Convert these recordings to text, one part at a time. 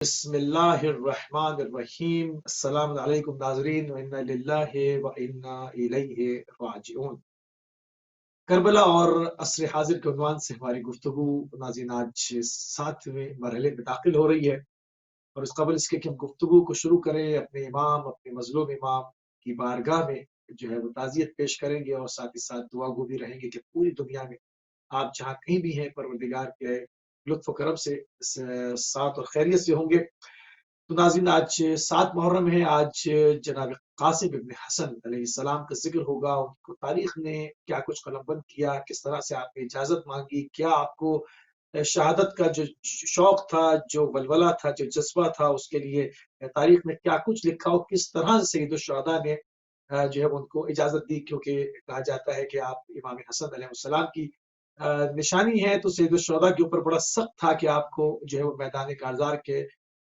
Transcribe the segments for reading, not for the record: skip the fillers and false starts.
بسم اللہ الرحمن الرحیم۔ السلام علیکم ناظرین، وإنا للہ وإنا الیہ راجعون۔ کربلا اور عصر حاضر کے عنوان سے ہماری گفتگو ناظرین آج 7ویں مرحلے میں داخل ہو رہی ہے، اور اس قبل اس کے کہ ہم گفتگو کو شروع کریں، اپنے امام، اپنے مظلوم امام کی بارگاہ میں جو ہے وہ تعزیت پیش کریں گے، اور ساتھ ہی ساتھ دعا گو بھی رہیں گے کہ پوری دنیا میں آپ جہاں کہیں بھی ہیں پروردگار کے لطف و کرم سے ساتھ اور خیریت سے ہوں گے۔ تو ناظرین آج 7 محرم ہے۔ آج جناب قاسم ابن حسن علیہ السلام کا ذکر ہوگا۔ ان کو تاریخ نے کیا کچھ قلم بند کیا، کس طرح سے آپ نے اجازت مانگی، کیا آپ کو شہادت کا جو شوق تھا، جو ولولہ تھا، جو جذبہ تھا، اس کے لیے تاریخ میں کیا کچھ لکھا اور کس طرح سے سید الشہداء نے جو ہے ان کو اجازت دی، کیونکہ کہا جاتا ہے کہ آپ امام حسن علیہ السلام کی نشانی ہے، تو سید الشہداء کے اوپر بڑا سخت تھا کہ آپ کو جو ہے وہ میدان کارزار کے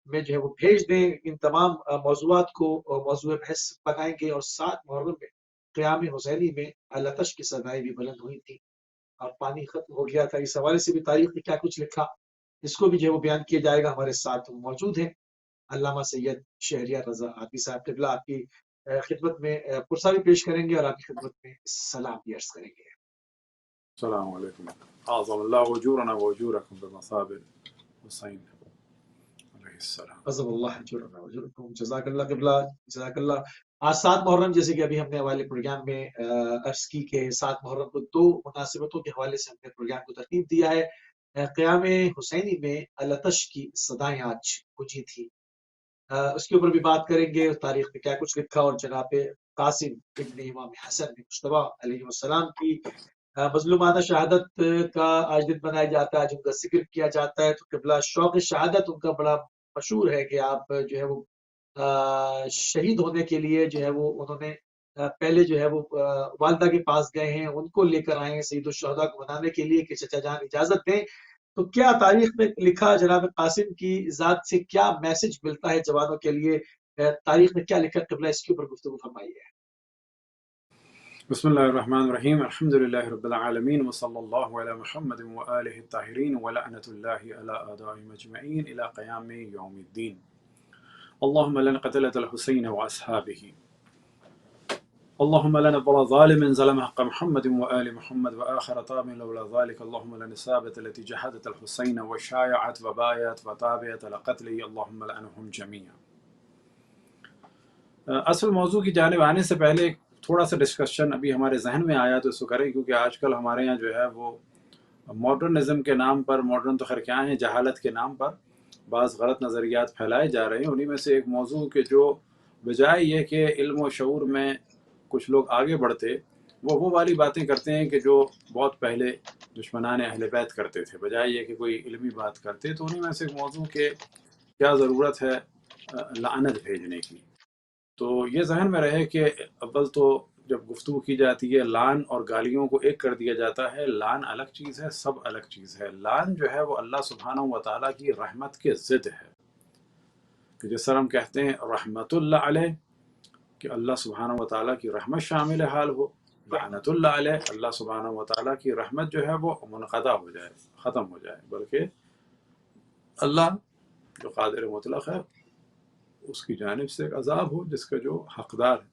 میں جو ہے وہ بھیج دیں۔ ان تمام موضوعات کو موضوع بحث بنائیں گے، اور 7 محرم میں قیام حسینی میں التش کی صدائیں بھی بلند ہوئی تھی اور پانی ختم ہو گیا تھا۔ اس حوالے سے بھی تاریخ نے کیا کچھ لکھا، اس کو بھی جو ہے وہ بیان کیا جائے گا۔ ہمارے ساتھ موجود ہیں علامہ سید شہریار رضا عاطی صاحب، قبلہ آپ کی خدمت میں پرسہ بھی پیش کریں گے اور آپ کی خدمت میں سلام بھی عرض کریں گے۔ السلام علیکم۔ اعظم اللہ اجورنا واجورکم بمثاب حسین علیہ السلام۔ عظم اللہ اجرنا واجرکم۔ جزاک اللہ قبلہ، جزاک اللہ۔ آج 7 محرم، جیسے کہ ابھی ہم نے حوالے پروگرام میں عرض کی کہ 7 محرم کو 2 مناسبتوں کے حوالے سے ہم نے پروگرام کو ترتیب دیا ہے۔ قیام حسینی میں التش کی صدائیں آج گونجی تھی، اس کے اوپر بھی بات کریں گے، تاریخ میں کیا کچھ لکھا، اور جناب قاسم ابن امام حسن مجتبیٰ علیہ السلام کی مظلومانہ شہادت کا آج دن منایا جاتا ہے، آج ان کا ذکر کیا جاتا ہے۔ تو قبلہ شوق شہادت ان کا بڑا مشہور ہے کہ آپ جو ہے وہ شہید ہونے کے لیے جو ہے وہ انہوں نے پہلے جو ہے وہ والدہ کے پاس گئے ہیں، ان کو لے کر آئے ہیں سید الشہداء کو منانے کے لیے کہ چچا جان اجازت دیں۔ تو کیا تاریخ میں لکھا، جناب قاسم کی ذات سے کیا میسج ملتا ہے جوانوں کے لیے، تاریخ میں کیا لکھا قبلہ، اس کے اوپر گفتگو فرمائیے۔ بسم اللہ الرحمن الرحیم۔ الحمد للہ رب العالمین، وصلی اللہ علی محمد وآلہ الطاہرین، ولعنۃ اللہ علی اعدائهم اجمعین الی قیام یوم الدین۔ اللہم لنا قتلۃ الحسین واصحابہ، اللہم لنا بر ظالم ظلم حق محمد وآل محمد وآخر طام لولا ذلك، اللہم لنا الثابت التي جحدت الحسین وشایعت وبایت وتابعت لقتلہ، اللہم لعنهم جميعا۔ اصل موضوع کی جانب آنے سے پہلے تھوڑا سا ڈسکشن ابھی ہمارے ذہن میں آیا تو اس کو کریں، کیونکہ آج کل ہمارے یہاں جو ہے وہ ماڈرنزم کے نام پر، ماڈرن تو خیر کیا ہیں، جہالت کے نام پر بعض غلط نظریات پھیلائے جا رہے ہیں۔ انہی میں سے ایک موضوع کہ جو بجائے یہ کہ علم و شعور میں کچھ لوگ آگے بڑھتے، وہ والی باتیں کرتے ہیں کہ جو بہت پہلے دشمنان اہل بیت کرتے تھے، بجائے یہ کہ کوئی علمی بات کرتے۔ تو انہی میں سے ایک موضوع کہ کیا ضرورت ہے لعنت بھیجنے کی۔ تو یہ ذہن میں رہے کہ اول تو جب گفتگو کی جاتی ہے لعن اور گالیوں کو ایک کر دیا جاتا ہے، لعن الگ چیز ہے، سب الگ چیز ہے۔ لعن جو ہے وہ اللہ سبحانہ و تعالیٰ کی رحمت کے ضد ہے، کہ جس طرح ہم کہتے ہیں رحمت اللہ علیہ، کہ اللہ سبحانہ و تعالیٰ کی رحمت شامل حال ہو، لعنت اللہ علیہ، اللہ سبحانہ و تعالیٰ کی رحمت جو ہے وہ منقطع ہو جائے، ختم ہو جائے، بلکہ اللہ جو قادر مطلق ہے اس کی جانب سے ایک عذاب ہو جس کا جو حقدار ہے۔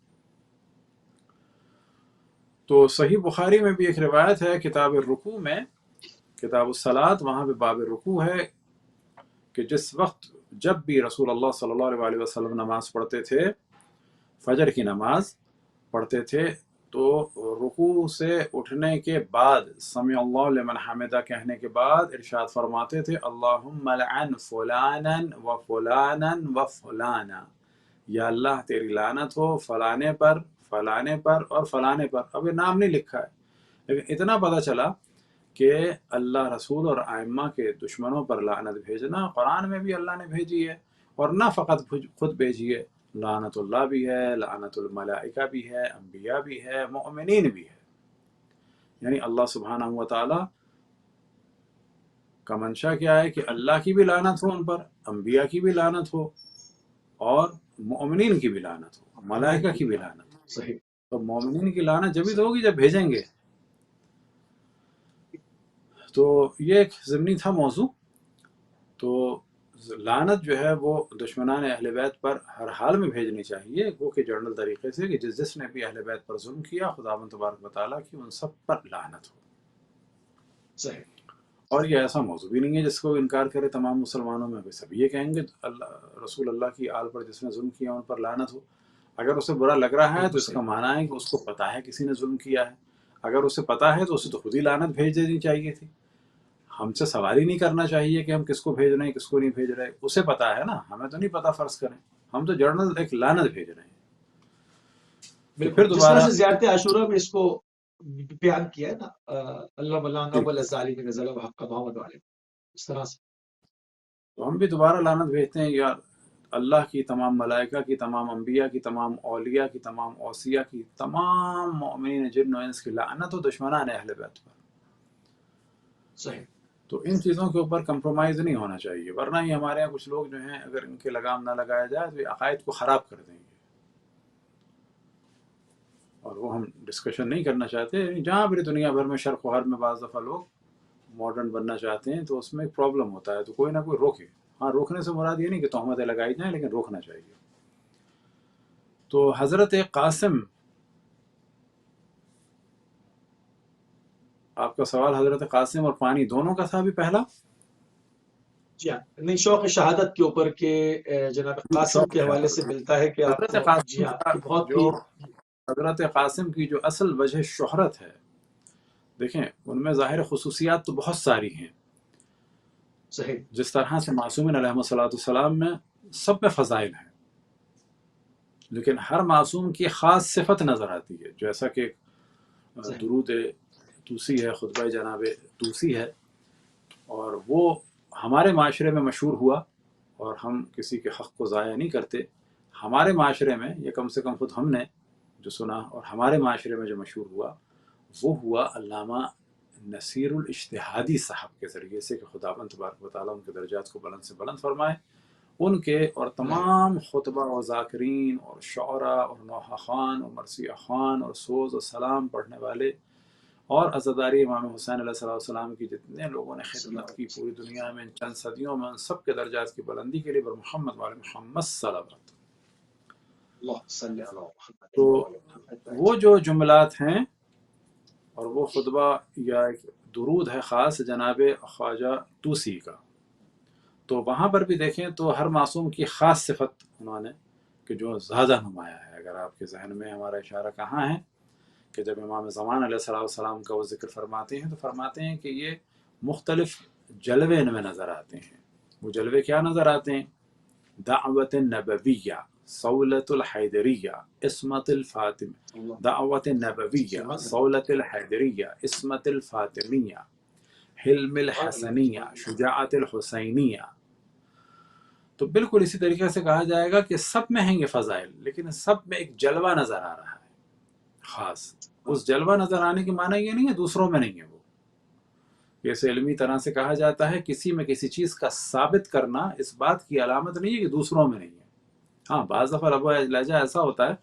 تو صحیح بخاری میں بھی ایک روایت ہے کتاب الرکوع میں، کتاب الصلاۃ، وہاں پہ باب الرکوع ہے کہ جس وقت جب بھی رسول اللہ صلی اللہ علیہ وسلم نماز پڑھتے تھے، فجر کی نماز پڑھتے تھے، تو رکوع سے اٹھنے کے بعد سمع اللہ لمن حمدہ کہنے کے بعد ارشاد فرماتے تھے اللہم لعن فلانا و فلانا و فلانا، یا اللہ تیری لعنت ہو فلانے پر، فلانے پر اور فلانے پر۔ اب یہ نام نہیں لکھا ہے، لیکن اتنا پتہ چلا کہ اللہ رسول اور ائمہ کے دشمنوں پر لعنت بھیجنا قرآن میں بھی اللہ نے بھیجی ہے، اور نہ فقط خود بھیجی ہے، لعنت اللہ بھی ہے، لعنت الملائکہ بھی ہے، انبیاء بھی ہے، مؤمنین بھی ہے۔ یعنی اللہ سبحانہ و تعالی کا منشا کیا ہے کہ اللہ کی بھی لعنت ہو ان پر، انبیاء کی بھی لعنت ہو، اور مؤمنین کی بھی لعنت ہو، ملائکہ کی بھی لعنت ہو۔ صحیح۔ تو مومنین کی لعنت جبھی تو ہوگی جب بھیجیں گے۔ تو یہ ایک ضمنی تھا موضوع۔ تو لعنت جو ہے وہ دشمنان اہل بیت پر ہر حال میں بھیجنی چاہیے، وہ کہ جنرل طریقے سے کہ جس نے بھی اہل بیت پر ظلم کیا خداوند تبارک و تعالیٰ کی ان سب پر لعنت ہو. صحیح. اور یہ ایسا موضوع بھی نہیں ہے جس کو انکار کرے تمام مسلمانوں میں، سب یہ کہیں گے رسول اللہ کی آل پر جس نے ظلم کیا ان پر لعنت ہو. اگر اسے برا لگ رہا ہے تو اس کا معنی ہے کہ اس کو پتہ ہے کسی نے ظلم کیا ہے. اگر اسے پتہ ہے تو اسے تو خود ہی لعنت بھیج دینی چاہیے تھی. ہم سے سوال ہی نہیں کرنا چاہیے کہ ہم کس کو بھیج رہے ہیں کس کو نہیں بھیج رہے. اسے پتہ ہے نا، ہمیں تو نہیں پتہ. فرض کریں ہم تو جرنل ایک لعنت بھیج رہے ہیں. بالکل جس طرح سے زیارت عاشورہ میں اس کو بیان کیا ہے نا، اللہ ملعن اول الظالمین ظلم حق محمد والے، اس طرح سے تو ہم بھی دوبارہ لعنت بھیجتے ہیں یا اللہ کی تمام ملائکہ کی، تمام انبیاء کی، تمام اولیاء کی، تمام اوصیاء کی، تمام مؤمنین جن و انس کی لعنت و دشمنان اہل بیت پر. صحیح. تو ان چیزوں کے اوپر کمپرومائز نہیں ہونا چاہیے، ورنہ یہ ہمارے یہاں کچھ لوگ جو ہیں اگر ان کے لگام نہ لگایا جائے تو یہ عقائد کو خراب کر دیں گے. اور وہ ہم ڈسکشن نہیں کرنا چاہتے. جہاں بھی دنیا بھر میں شرق و غرب میں بعض دفعہ لوگ ماڈرن بننا چاہتے ہیں تو اس میں ایک پرابلم ہوتا ہے، تو کوئی نہ کوئی روکے. ہاں، روکنے سے مراد یہ نہیں کہ تہمتیں لگائی جائیں، لیکن روکنا چاہیے. تو حضرت قاسم، آپ کا سوال حضرت قاسم اور پانی دونوں کا تھا بھی پہلا؟ جی ہاں، نہیں شوق شہادت کے اوپر کہ جناب قاسم کے حوالے سے ملتا ہے کہ آپ حضرت کو قاسم جی ہاں کا کہ بہت جو ہی حضرت قاسم کی جو اصل وجہ شہرت ہے، دیکھیں ان میں ظاہر خصوصیات تو بہت ساری ہیں. صحیح. جس طرح سے معصومین علیہ السلام میں سب میں فضائل ہیں، لیکن ہر معصوم کی خاص صفت نظر آتی ہے. جیسا کہ درود توسی ہے، خطبہ جناب توسی ہے، اور وہ ہمارے معاشرے میں مشہور ہوا، اور ہم کسی کے حق کو ضائع نہیں کرتے. ہمارے معاشرے میں یہ کم سے کم خود ہم نے جو سنا اور ہمارے معاشرے میں جو مشہور ہوا وہ ہوا علامہ نصیر الاجتہادی صاحب کے ذریعے سے، کہ خداوند تبارک و تعالیٰ ان کے درجات کو بلند سے بلند فرمائے. ان کے اور تمام خطبہ و ذاکرین اور شعراء اور نوحہ خان اور مرثیہ خان اور سوز و سلام پڑھنے والے اور عزاداری امام حسین علیہ السلام کی جتنے لوگوں نے خدمت کی پوری دنیا میں چند صدیوں میں، ان سب کے درجات کی بلندی کے لیے بر محمد وعلی محمد صلوات. تو وہ جو جملات ہیں اور وہ خطبہ یا ایک درود ہے خاص جناب خواجہ توسی کا، تو وہاں پر بھی دیکھیں تو ہر معصوم کی خاص صفت انہوں نے کہ جو زیادہ نمایاں ہے. اگر آپ کے ذہن میں ہمارا اشارہ کہاں ہے کہ جب امام زمان علیہ السلام کا وہ ذکر فرماتے ہیں تو فرماتے ہیں کہ یہ مختلف جلوے ان میں نظر آتے ہیں. وہ جلوے کیا نظر آتے ہیں؟ دعوت نبویہ، صولت الحیدریہ، عصمت الفاطمہ، دعوت نبویہ، صولت الحیدریہ، عصمت الفاطمیہ، حلم الحسنیہ، شجاعت الحسینیہ. تو بالکل اسی طریقے سے کہا جائے گا کہ سب میں ہیں یہ فضائل، لیکن سب میں ایک جلوہ نظر آ رہا ہے خاص. اس جلوہ نظر آنے کی معنی یہ نہیں ہے دوسروں میں نہیں ہے. وہ جیسے علمی طرح سے کہا جاتا ہے کسی میں کسی چیز کا ثابت کرنا اس بات کی علامت نہیں ہے کہ دوسروں میں نہیں ہے. ہاں، بعض دفعہ لب و لہجہ ایسا ہوتا ہے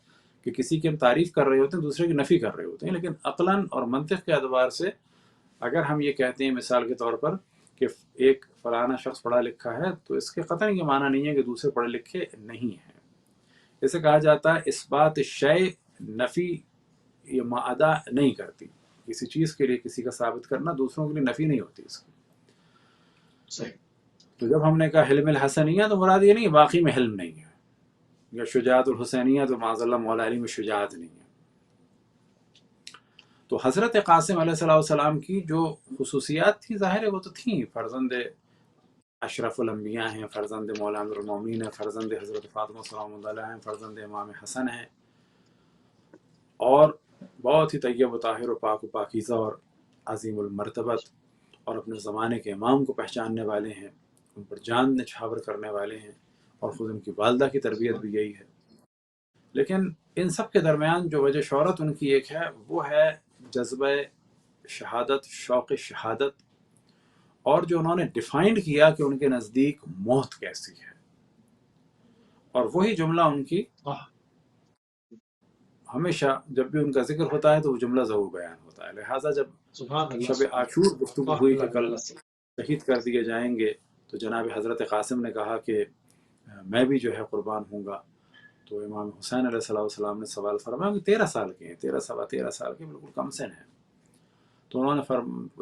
کہ کسی کی ہم تعریف کر رہے ہوتے ہیں دوسرے کی نفی کر رہے ہوتے ہیں، لیکن عقلاً اور منطق کے اعتبار سے اگر ہم یہ کہتے ہیں مثال کے طور پر کہ ایک فلانا شخص پڑھا لکھا ہے تو اس کے قطعاً یہ معنی نہیں ہے کہ دوسرے پڑھے لکھے نہیں ہیں. اسے کہا جاتا ہے اس بات شے نفی یہ معدہ نہیں کرتی. کسی چیز کے لیے کسی کا ثابت کرنا دوسروں کے لیے نفی نہیں ہوتی اس کی. صحیح. تو جب ہم نے کہا حلم الحسنیہ تو مراد یہ نہیں باقی میں حلم نہیں ہے، یا شجاعت الحسینیہ تو معاذ اللہ مولا علی میں شجاعت نہیں ہے. تو حضرت قاسم علیہ السلام کی جو خصوصیات تھی ظاہر ہے وہ تو تھیں، فرزند اشرف الانبیاء ہیں، فرزند مولا امیر المومنین ہیں، فرزند حضرت فاطمہ سلام اللہ علیہ ہیں، فرزند امام حسن ہیں، اور بہت ہی طیب و طاہر و پاک و پاکیزہ اور عظیم المرتبت، اور اپنے زمانے کے امام کو پہچاننے والے ہیں، ان پر جان نچھاور کرنے والے ہیں، اور خود ان کی والدہ کی تربیت بھی یہی ہے. لیکن ان سب کے درمیان جو وجہ شہرت ان کی ایک ہے وہ ہے جذبہ شہادت، شوق شہادت، اور جو انہوں نے ڈیفائنڈ کیا کہ ان کے نزدیک موت کیسی ہے. اور وہی جملہ ان کی ہمیشہ جب بھی ان کا ذکر ہوتا ہے تو وہ جملہ ضرور بیان ہوتا ہے. لہٰذا جب شب عاشور گفتگو ہوئی کہ کل شہید کر دیے جائیں گے تو جناب حضرت قاسم نے کہا کہ میں بھی جو ہے قربان ہوں گا. تو امام حسین علیہ السلام نے سوال فرمایا کہ 13 سال کے ہیں، 13 سوا 13 سال کے، بالکل کم سن ہیں. تو انہوں نے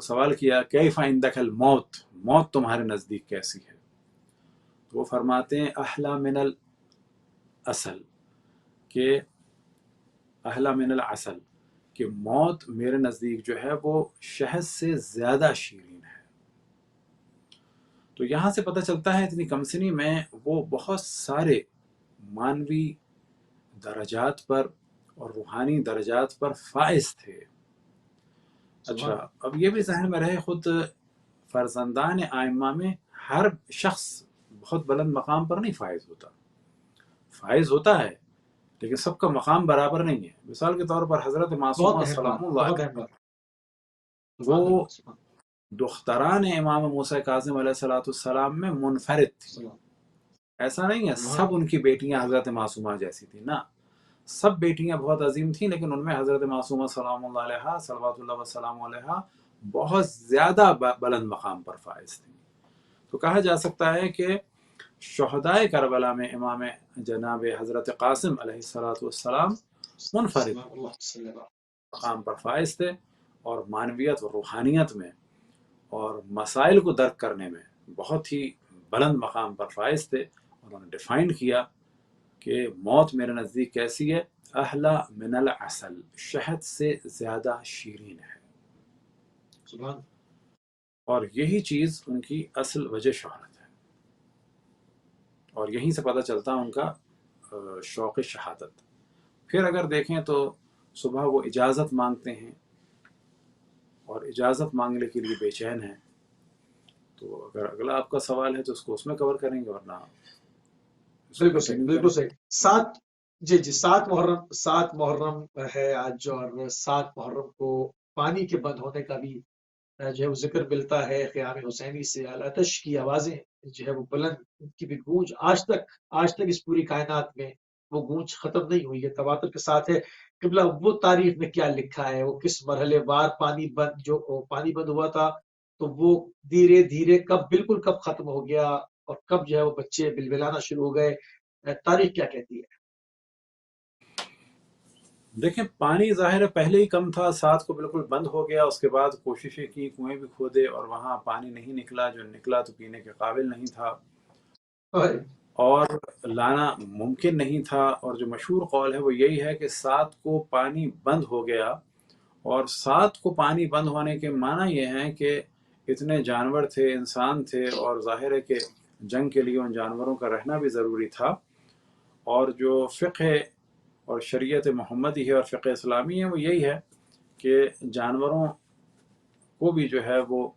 سوال کیا کیف عندک الموت، موت تمہارے نزدیک کیسی ہے؟ تو وہ فرماتے ہیں احلا من الاصل، کہ احلا من العسل، کہ موت میرے نزدیک جو ہے وہ شہد سے زیادہ شیرین ہے. تو یہاں سے پتہ چلتا ہے اتنی کم سنی میں وہ بہت سارے مانوی درجات پر اور روحانی درجات پر فائز تھے. اچھا، اب یہ بھی ذہن میں رہے، خود فرزندان آئمہ میں ہر شخص بہت بلند مقام پر نہیں فائز ہوتا، فائز ہوتا ہے لیکن سب کا مقام برابر نہیں ہے. مثال کے طور پر حضرت معصومہ سلام اللہ علیہ وہ دختران امام موسیٰ کاظم علیہ السلام میں منفرد تھی. ایسا نہیں ہے سب ان کی بیٹیاں حضرت معصومہ جیسی تھیں، نہ، سب بیٹیاں بہت عظیم تھیں، لیکن ان میں حضرت معصومہ سلام اللہ علیہ صلوات اللہ وسلام علیہ بہت زیادہ بلند مقام پر فائز تھیں. تو کہا جا سکتا ہے کہ شہدائے کربلا میں امام جناب حضرت قاسم علیہ السلام منفرد مقام پر فائز تھے، اور معنویت و روحانیت میں اور مسائل کو درک کرنے میں بہت ہی بلند مقام پر فائز تھے. انہوں نے ڈیفائن کیا کہ موت میرے نزدیک کیسی ہے، احلا من العسل، شہد سے زیادہ شیرین ہے. اور یہی چیز ان کی اصل وجہ شہرت ہے، اور یہیں سے پتہ چلتا ان کا شوق شہادت. پھر اگر دیکھیں تو صبح وہ اجازت مانگتے ہیں اور اجازت مانگنے کے لیے بے چین ہیں. تو اگر اگلا آپ کا سوال ہے تو اس کو اس میں کور کریں گے، ورنہ بالکل صحیح، بالکل صحیح. 7 محرم ہے آج، اور 7 محرم کو پانی کے بند ہونے کا بھی جو ہے وہ ذکر ملتا ہے. قیام حسینی سے آتش کی آوازیں جو ہے وہ بلند، ان کی بھی گونج آج تک اس پوری کائنات میں وہ گونج ختم نہیں ہوئی ہے، تواتر کے ساتھ ہے. قبلہ وہ تاریخ میں کیا لکھا ہے، وہ کس مرحلے وار پانی بند ہوا تھا، تو وہ دھیرے دھیرے کب ختم ہو گیا، اور کب جو ہے وہ بچے بلبلانا شروع ہو گئے، تاریخ کیا کہتی ہے؟ دیکھیں پانی ظاہر ہے پہلے ہی کم تھا، 7 کو بالکل بند ہو گیا. اس کے بعد کوششیں کی، کنویں بھی کھودے اور وہاں پانی نہیں نکلا، جو نکلا تو پینے کے قابل نہیں تھا اور لانا ممکن نہیں تھا. اور جو مشہور قول ہے وہ یہی ہے کہ 7 کو پانی بند ہو گیا، اور 7 کو پانی بند ہونے کے معنی یہ ہیں کہ اتنے جانور تھے، انسان تھے، اور ظاہر ہے کہ جنگ کے لیے ان جانوروں کا رہنا بھی ضروری تھا. اور جو فقہ اور شریعت محمدی ہے اور فقہ اسلامی ہے وہ یہی ہے کہ جانوروں کو بھی جو ہے وہ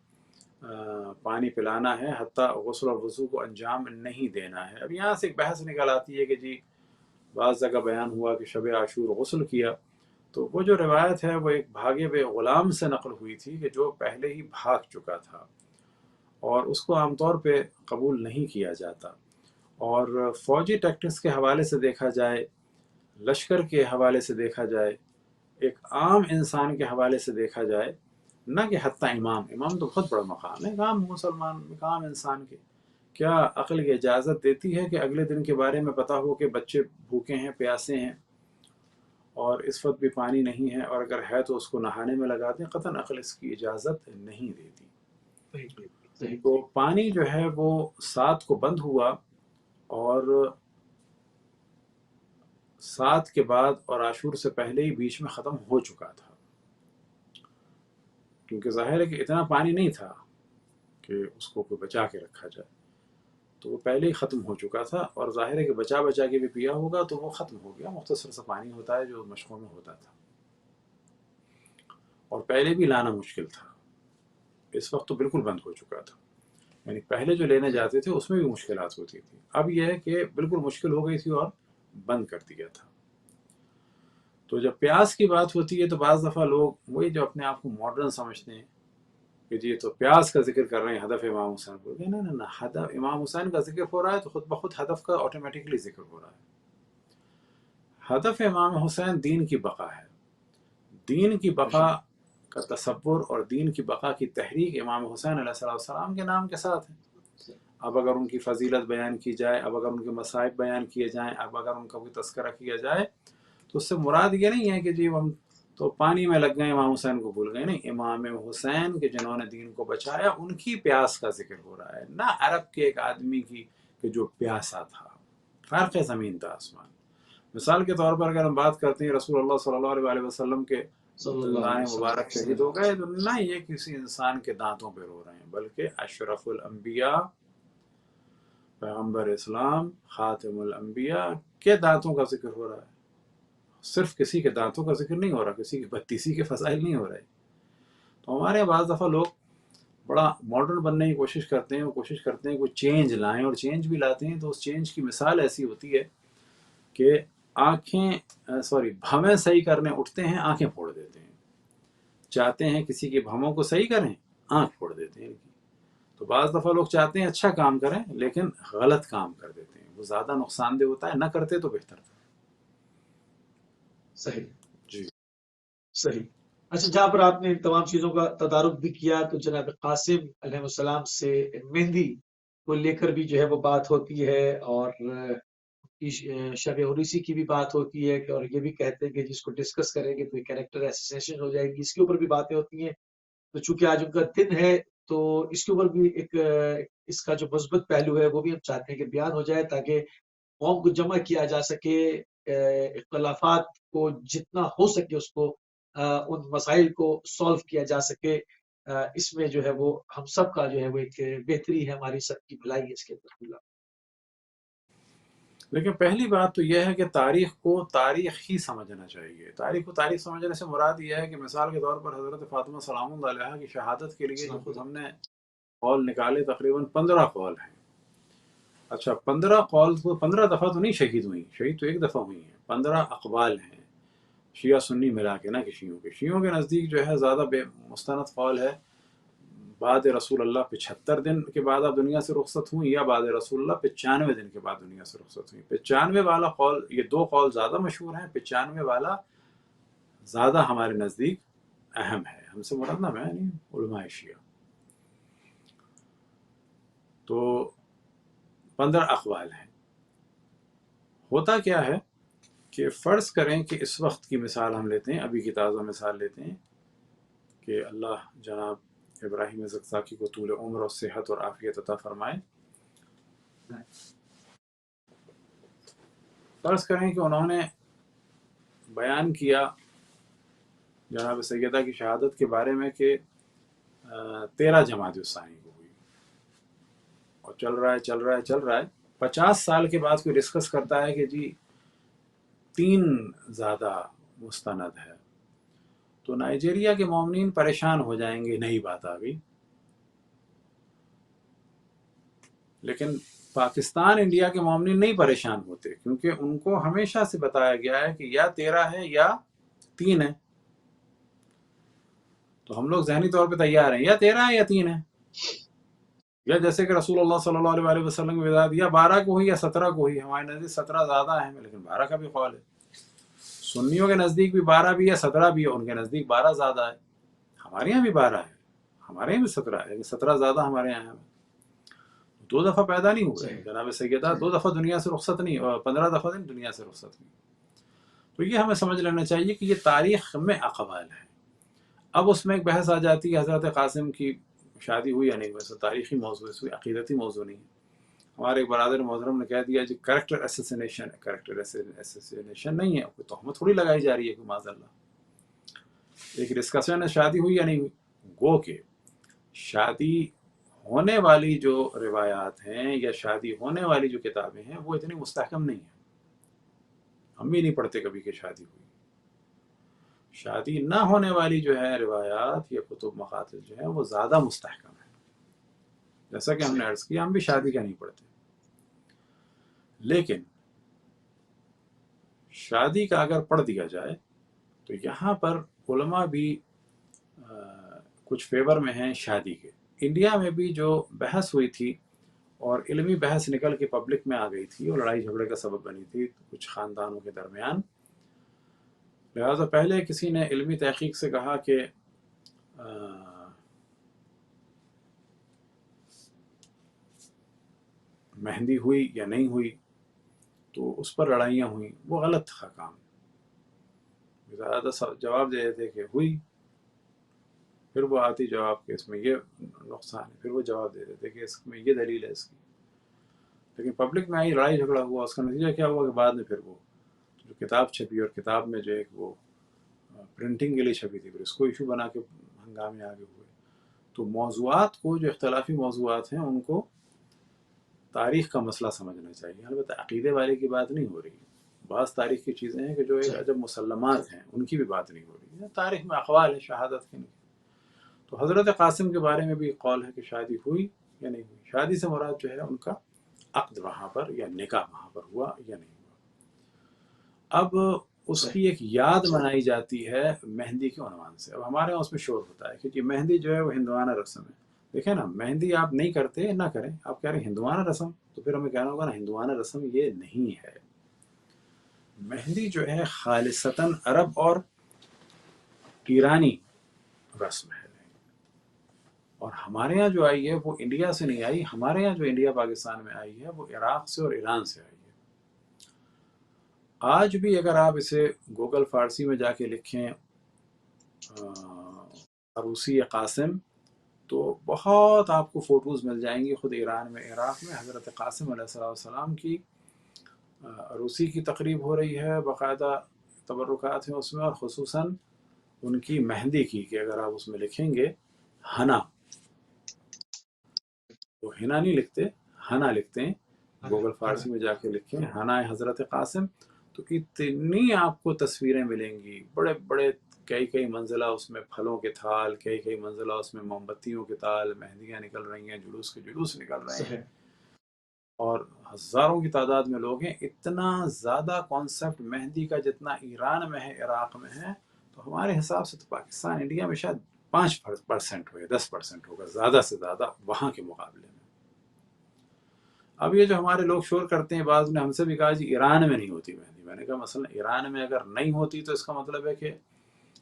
پانی پلانا ہے، حتیٰ غسل اور وضو کو انجام نہیں دینا ہے. اب یہاں سے ایک بحث نکل آتی ہے کہ جی بعض جگہ بیان ہوا کہ شب عاشور غسل کیا، تو وہ جو روایت ہے وہ ایک بھاگے ہوئے غلام سے نقل ہوئی تھی کہ جو پہلے ہی بھاگ چکا تھا، اور اس کو عام طور پہ قبول نہیں کیا جاتا. اور فوجی ٹیکٹکس کے حوالے سے دیکھا جائے، لشکر کے حوالے سے دیکھا جائے، ایک عام انسان کے حوالے سے دیکھا جائے، نہ کہ حتیٰ امام تو بہت بڑا مقام ہے، ایک عام مسلمان، ایک عام انسان کے کیا عقل یہ اجازت دیتی ہے کہ اگلے دن کے بارے میں پتہ ہو کہ بچے بھوکے ہیں، پیاسے ہیں، اور اس وقت بھی پانی نہیں ہے، اور اگر ہے تو اس کو نہانے میں لگا دیں؟ قطعاً عقل اس کی اجازت نہیں دیتی. تو پانی جو ہے وہ 7 کو بند ہوا، اور 7 کے بعد اور عاشور سے پہلے ہی بیچ میں ختم ہو چکا تھا، کیونکہ ظاہر ہے کہ اتنا پانی نہیں تھا کہ اس کو کوئی بچا کے رکھا جائے، تو وہ پہلے ہی ختم ہو چکا تھا. اور ظاہر ہے کہ بچا کے بھی پیا ہوگا تو وہ ختم ہو گیا. مختصر سا پانی ہوتا ہے جو مشقوں میں ہوتا تھا، اور پہلے بھی لانا مشکل تھا. اس وقت تو بالکل بند ہو چکا تھا، یعنی پہلے جو لینے جاتے تھے اس میں بھی مشکلات ہوتی تھی. اب یہ ہے کہ بالکل مشکل ہو گئی تھی اور بند کر دیا تھا. تو جب پیاس کی بات ہوتی ہے تو بعض دفعہ لوگ وہی جو اپنے آپ کو ماڈرن سمجھتے ہیں کہ جی تو پیاس کا ذکر کر رہے ہیں ہدف امام حسین کو. نہ، ہدف امام حسین کا ذکر ہو رہا ہے تو خود بخود ہدف کا آٹومیٹکلی ذکر ہو رہا ہے. ہدف امام حسین دین کی بقا ہے. دین کی بقا کا تصور اور دین کی بقا کی تحریک امام حسین علیہ السلام کے نام کے ساتھ ہے. اب اگر ان کی فضیلت بیان کی جائے، اب اگر ان کے مصائب بیان کیے جائیں، اب اگر ان کا کوئی تذکرہ کیا جائے، تو اس سے مراد یہ نہیں ہے کہ جی ہم تو پانی میں لگ گئے امام حسین کو بھول گئے، نہیں، امام حسین کے جنہوں نے دین کو بچایا ان کی پیاس کا ذکر ہو رہا ہے، نہ عرب کے ایک آدمی کی کہ جو پیاسا تھا۔ فرق زمین تھا آسمان۔ مثال کے طور پر اگر ہم بات کرتے ہیں رسول اللہ صلی اللہ علیہ وسلم کے صلی اللہ دانے علیہ مبارک شہید وسلم۔ ہو گئے، تو نہ یہ کسی انسان کے دانتوں پہ رو رہے ہیں، بلکہ اشرف الانبیاء، پیغمبر اسلام، خاتم الانبیاء کے دانتوں کا ذکر ہو رہا ہے۔ صرف کسی کے دانتوں کا ذکر نہیں ہو رہا، کسی کی بتیسی کے فضائل نہیں ہو رہے۔ تو ہمارے یہاں بعض دفعہ لوگ بڑا ماڈرن بننے کی کوشش کرتے ہیں، وہ کوشش کرتے ہیں کوئی چینج لائیں، اور چینج بھی لاتے ہیں تو اس چینج کی مثال ایسی ہوتی ہے کہ بھویں صحیح کرنے اٹھتے ہیں، آنکھیں پھوڑ دیتے ہیں۔ چاہتے ہیں کسی کے بھووں کو صحیح کریں، آنکھ پھوڑ دیتے ہیں ان کی۔ تو بعض دفعہ لوگ چاہتے ہیں اچھا کام کریں لیکن غلط کام کر دیتے ہیں، وہ زیادہ نقصان دہ ہوتا ہے، نہ کرتے تو بہتر تھا۔ صحیح جی صحیح۔ اچھا، جہاں پر آپ نے ان تمام چیزوں کا تدارک بھی کیا، تو جناب قاسم علیہ السلام سے مہندی کو لے کر بھی جو ہے وہ بات ہوتی ہے، اور شب عروسی کی بھی بات ہوتی ہے، اور یہ بھی کہتے ہیں کہ جس کو ڈسکس کریں گے تو یہ کریکٹر ایسوسیشن ہو جائے گی، اس کے اوپر بھی باتیں ہوتی ہیں۔ تو چونکہ آج ان کا دن ہے تو اس کے اوپر بھی ایک اس کا جو مثبت پہلو ہے وہ بھی ہم چاہتے ہیں کہ بیان ہو جائے، تاکہ قوم کو جمع کیا جا سکے، اختلافات کو جتنا ہو سکے اس کو ان مسائل کو سولو کیا جا سکے۔ اس میں جو ہے وہ ہم سب کا جو ہے وہ ایک بہتری ہے، ہماری سب کی بھلائی ہے اس کے اندر۔ لیکن پہلی بات تو یہ ہے کہ تاریخ کو تاریخ ہی سمجھنا چاہیے۔ تاریخ کو تاریخ سمجھنے سے مراد یہ ہے کہ مثال کے طور پر حضرت فاطمہ سلام اللہ علیہا کی شہادت کے لیے جو خود ہم نے قول نکالے، تقریباً 15 قول ہیں۔ اچھا، 15 قول کو 15 دفعہ تو نہیں شہید ہوئی، شہید تو ایک دفعہ ہوئی ہیں، 15 اقوال ہیں شیعہ سنی ملا کے، نہ کہ شیعوں کے نزدیک جو ہے زیادہ بے مستند قول ہے بعد رسول اللہ 75 دن کے بعد آپ دنیا سے رخصت ہوئیں، یا بعد رسول اللہ 95 دن کے بعد دنیا سے رخصت ہوئیں۔ 95 والا قول، یہ دو قول زیادہ مشہور ہیں، 95 والا زیادہ ہمارے نزدیک اہم ہے۔ ہم سے مراد نہ میں یعنی علماء شیعہ۔ تو 15 اقوال ہیں۔ ہوتا کیا ہے کہ فرض کریں کہ اس وقت کی مثال ہم لیتے ہیں، ابھی کی تازہ مثال لیتے ہیں کہ اللہ جناب ابراہیم زکزاکی کو طول عمر اور صحت اور عافیت عطا فرمائے۔ فرض کریں کہ انہوں نے بیان کیا جناب سیدہ کی شہادت کے بارے میں کہ 13 جمادی الثانی کو ہوئی، اور چل رہا ہے 50 سال کے بعد کوئی ڈسکس کرتا ہے کہ جی 3 زیادہ مستند ہے، تو نائجیریا کے مومنین پریشان ہو جائیں گے، نئی بات آ گئی۔ لیکن پاکستان انڈیا کے مومنین نہیں پریشان ہوتے، کیونکہ ان کو ہمیشہ سے بتایا گیا ہے کہ یا 13 ہے یا 3 ہے۔ تو ہم لوگ ذہنی طور پہ تیار ہیں، یا 13 ہے یا 3 ہے، یا جیسے کہ رسول اللہ صلی اللہ علیہ وسلم کی ولادت یا 12 کو ہوئی یا 17 کو ہوئی۔ ہمارے نزدیک 17 زیادہ اہم ہے، لیکن 12 کا بھی قول ہے۔ سنیوں کے نزدیک بھی 12 بھی ہے، 17 بھی ہے، ان کے نزدیک 12 زیادہ ہے۔ ہمارے یہاں بھی 12 ہے، ہمارے یہاں بھی 17 ہے، لیکن 17 زیادہ ہمارے یہاں ہے۔ 2 دفعہ پیدا نہیں ہوئے جناب سیدہ، 2 دفعہ دنیا سے رخصت نہیں، 15 دفعہ دنیا سے رخصت ہوئی۔ تو یہ ہمیں سمجھ لینا چاہیے کہ یہ تاریخ میں اقوال ہے۔ اب اس میں ایک بحث آ جاتی ہے حضرت قاسم کی شادی ہوئی یا نہیں، ویسے تاریخی موضوع ہے، کوئی عقیدتی موضوع نہیں ہے۔ ہمارے ایک برادر محترم نے کہہ دیا جی کریکٹر اسیسینیشن ہے، کریکٹر اسیسینیشن نہیں ہے، کوئی تہمت تھوڑی لگائی جا رہی ہے، کوئی معاذ اللہ۔ ایک ڈسکشن ہے شادی ہوئی یا نہیں ہوئی، گو کہ شادی ہونے والی جو روایات ہیں یا شادی ہونے والی جو کتابیں ہیں وہ اتنی مستحکم نہیں ہیں، ہم بھی نہیں پڑھتے کبھی کہ شادی ہوئی۔ شادی نہ ہونے والی جو ہے روایات یا کتب مقاتل جو ہیں وہ زیادہ مستحکم ہے۔ جیسا کہ ہم نے عرض کیا، ہم بھی شادی کا نہیں پڑھتے، لیکن شادی کا اگر پڑھ دیا جائے تو یہاں پر علماء بھی کچھ فیور میں ہیں شادی کے۔ انڈیا میں بھی جو بحث ہوئی تھی اور علمی بحث نکل کے پبلک میں آ گئی تھی اور لڑائی جھگڑے کا سبب بنی تھی کچھ خاندانوں کے درمیان، لہذا پہلے کسی نے علمی تحقیق سے کہا کہ مہندی ہوئی یا نہیں ہوئی، تو اس پر لڑائیاں ہوئیں، وہ غلط تھا کام. زیادہ جواب دے دیتے کہ ہوئی، پھر وہ آتی جواب کہ اس میں یہ نقصان ہے، پھر وہ جواب دے دیتے کہ اس میں یہ دلیل ہے اس کی. لیکن پبلک میں آئی، لڑائی جھگڑا ہوا، اس کا نتیجہ کیا ہوا کہ بعد میں پھر وہ جو کتاب چھپی، اور کتاب میں جو ایک وہ پرنٹنگ کے لیے چھپی تھی، پھر اس کو ایشو بنا کے ہنگامے آگے ہوئے. تو موضوعات کو، جو اختلافی موضوعات ہیں، ان کو تاریخ کا مسئلہ سمجھنا چاہیے. البتہ عقیدے والے کی بات نہیں ہو رہی. بعض تاریخ کی چیزیں ہیں کہ جو ایک عجب مسلمات ہیں، ان کی بھی بات نہیں ہو رہی ہے. تاریخ میں اقوال ہے، شہادت کی نہیں. تو حضرت قاسم کے بارے میں بھی ایک قول ہے کہ شادی ہوئی یا نہیں ہوئی. شادی سے مراد جو ہے ان کا عقد وہاں پر یا نکاح وہاں پر ہوا یا نہیں ہوا. اب اس کی ایک یاد منائی جاتی ہے مہندی کے عنوان سے. اب ہمارے یہاں اس میں شور ہوتا ہے کہ مہندی جو ہے وہ ہندوانہ رسم ہے. دیکھیں نا، مہندی آپ نہیں کرتے نہ کریں، آپ کہہ رہے ہیں ہندوانہ رسم، تو پھر ہمیں کہنا ہوگا نا ہندوانہ رسم یہ نہیں ہے. مہندی جو ہے خالصتاً عرب اور ایرانی رسم ہے، اور ہمارے یہاں جو آئی ہے وہ انڈیا سے نہیں آئی. ہمارے یہاں جو انڈیا پاکستان میں آئی ہے وہ عراق سے اور ایران سے آئی ہے. آج بھی اگر آپ اسے گوگل فارسی میں جا کے لکھیں عروسی قاسم، تو بہت آپ کو فوٹوز مل جائیں گی. خود ایران میں، عراق میں حضرت قاسم علیہ السلام کی عروسی کی تقریب ہو رہی ہے، باقاعدہ تبرکات ہیں اس میں، اور خصوصاً ان کی مہندی کی، کہ اگر آپ اس میں لکھیں گے ہنا، تو ہنا نہیں لکھتے، ہنا لکھتے ہیں. گوگل فارسی میں جا کے لکھیں ہنا حضرت قاسم، تو اتنی آپ کو تصویریں ملیں گی، بڑے بڑے کئی منزلہ اس میں پھلوں کے تھال، کئی منزلہ اس میں موم بتیوں کے تال، مہندیاں نکل رہی ہیں، جلوس کے جلوس نکل رہے ہیں، اور ہزاروں کی تعداد میں لوگ ہیں. اتنا زیادہ کانسیپٹ مہندی کا جتنا ایران میں ہے، عراق میں ہے، تو ہمارے حساب سے تو پاکستان، انڈیا میں شاید 5% ہوئے، 10% ہوگا زیادہ سے زیادہ وہاں کے مقابلے میں. اب یہ جو ہمارے لوگ شور کرتے ہیں، بعض نے ہم سے بھی کہا جی ایران میں نہیں ہوتی مہندی. میں نے کہا مثلا ایران میں اگر نہیں ہوتی تو اس کا مطلب ہے کہ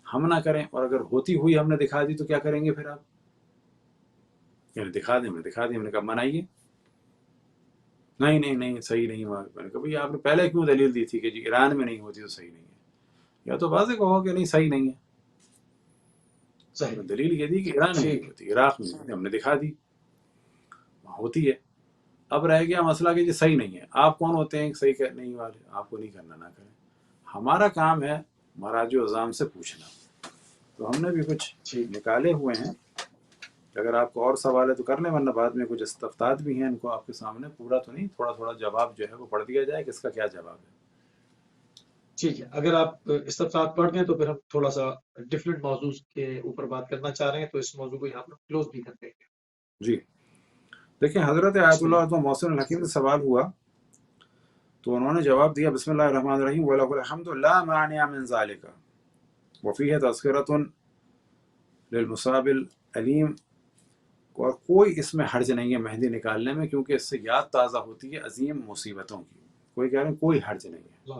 ہم نہ کریں، اور اگر ہوتی ہوئی ہم نے دکھا دی تو کیا کریں گے پھر آپ؟ یعنی دکھا دیں، ہم نے کہا منائیے. نہیں صحیح نہیں ہوا. میں نے کہا بھئی آپ نے پہلے کیوں دلیل دی تھی کہ جی ایران میں نہیں ہوتی تو صحیح نہیں ہے؟ یا تو واضح کہو کہ نہیں صحیح نہیں ہے. دلیل یہ دی کہ ایران میں نہیں ہوتی، عراق میں نہیں، ہم نے دکھا دی وہاں ہوتی ہے. اب رہ گیا مسئلہ کہ جی صحیح نہیں ہے. آپ کون ہوتے ہیں صحیح نہیں والے؟ آپ کو نہیں کرنا، نہ کریں. ہمارا کام ہے مراجع عظام سے پوچھنا. تو ہم نے بھی کچھ نکالے ہوئے ہیں، اگر آپ کو اور سوال ہے تو کر لیں، ورنہ بعد میں کچھ استفسارات بھی ہیں، ان کو آپ کے سامنے پورا تو نہیں، تھوڑا جواب جو ہے وہ پڑھ دیا جائے کہ اس کا کیا جواب ہے. ٹھیک ہے، اگر آپ استفسارات پڑھ دیں تو پھر ہم تھوڑا سا ڈفرینٹ موضوع کے اوپر بات کرنا چاہ رہے ہیں، تو اس موضوع کو یہاں پر کلوز بھی کر دیں گے. جی دیکھیں، حضرت آیت اللہ محسن الحکیم سے سوال ہوا تو انہوں نے جواب دیا بسم اللہ الرحمن الرحیم وَلَهُ الْحَمْدُ لَا مَانِعَ مِنْ ذَلِكَ وَفِيهِ تَذْكِرَةٌ لِلْمُصَابِ الْعَلِيمِ. اور کوئی اس میں حرج نہیں ہے مہندی نکالنے میں، کیونکہ اس سے یاد تازہ ہوتی ہے عظیم مصیبتوں کی. کوئی کہہ رہے ہیں کوئی حرج نہیں ہے.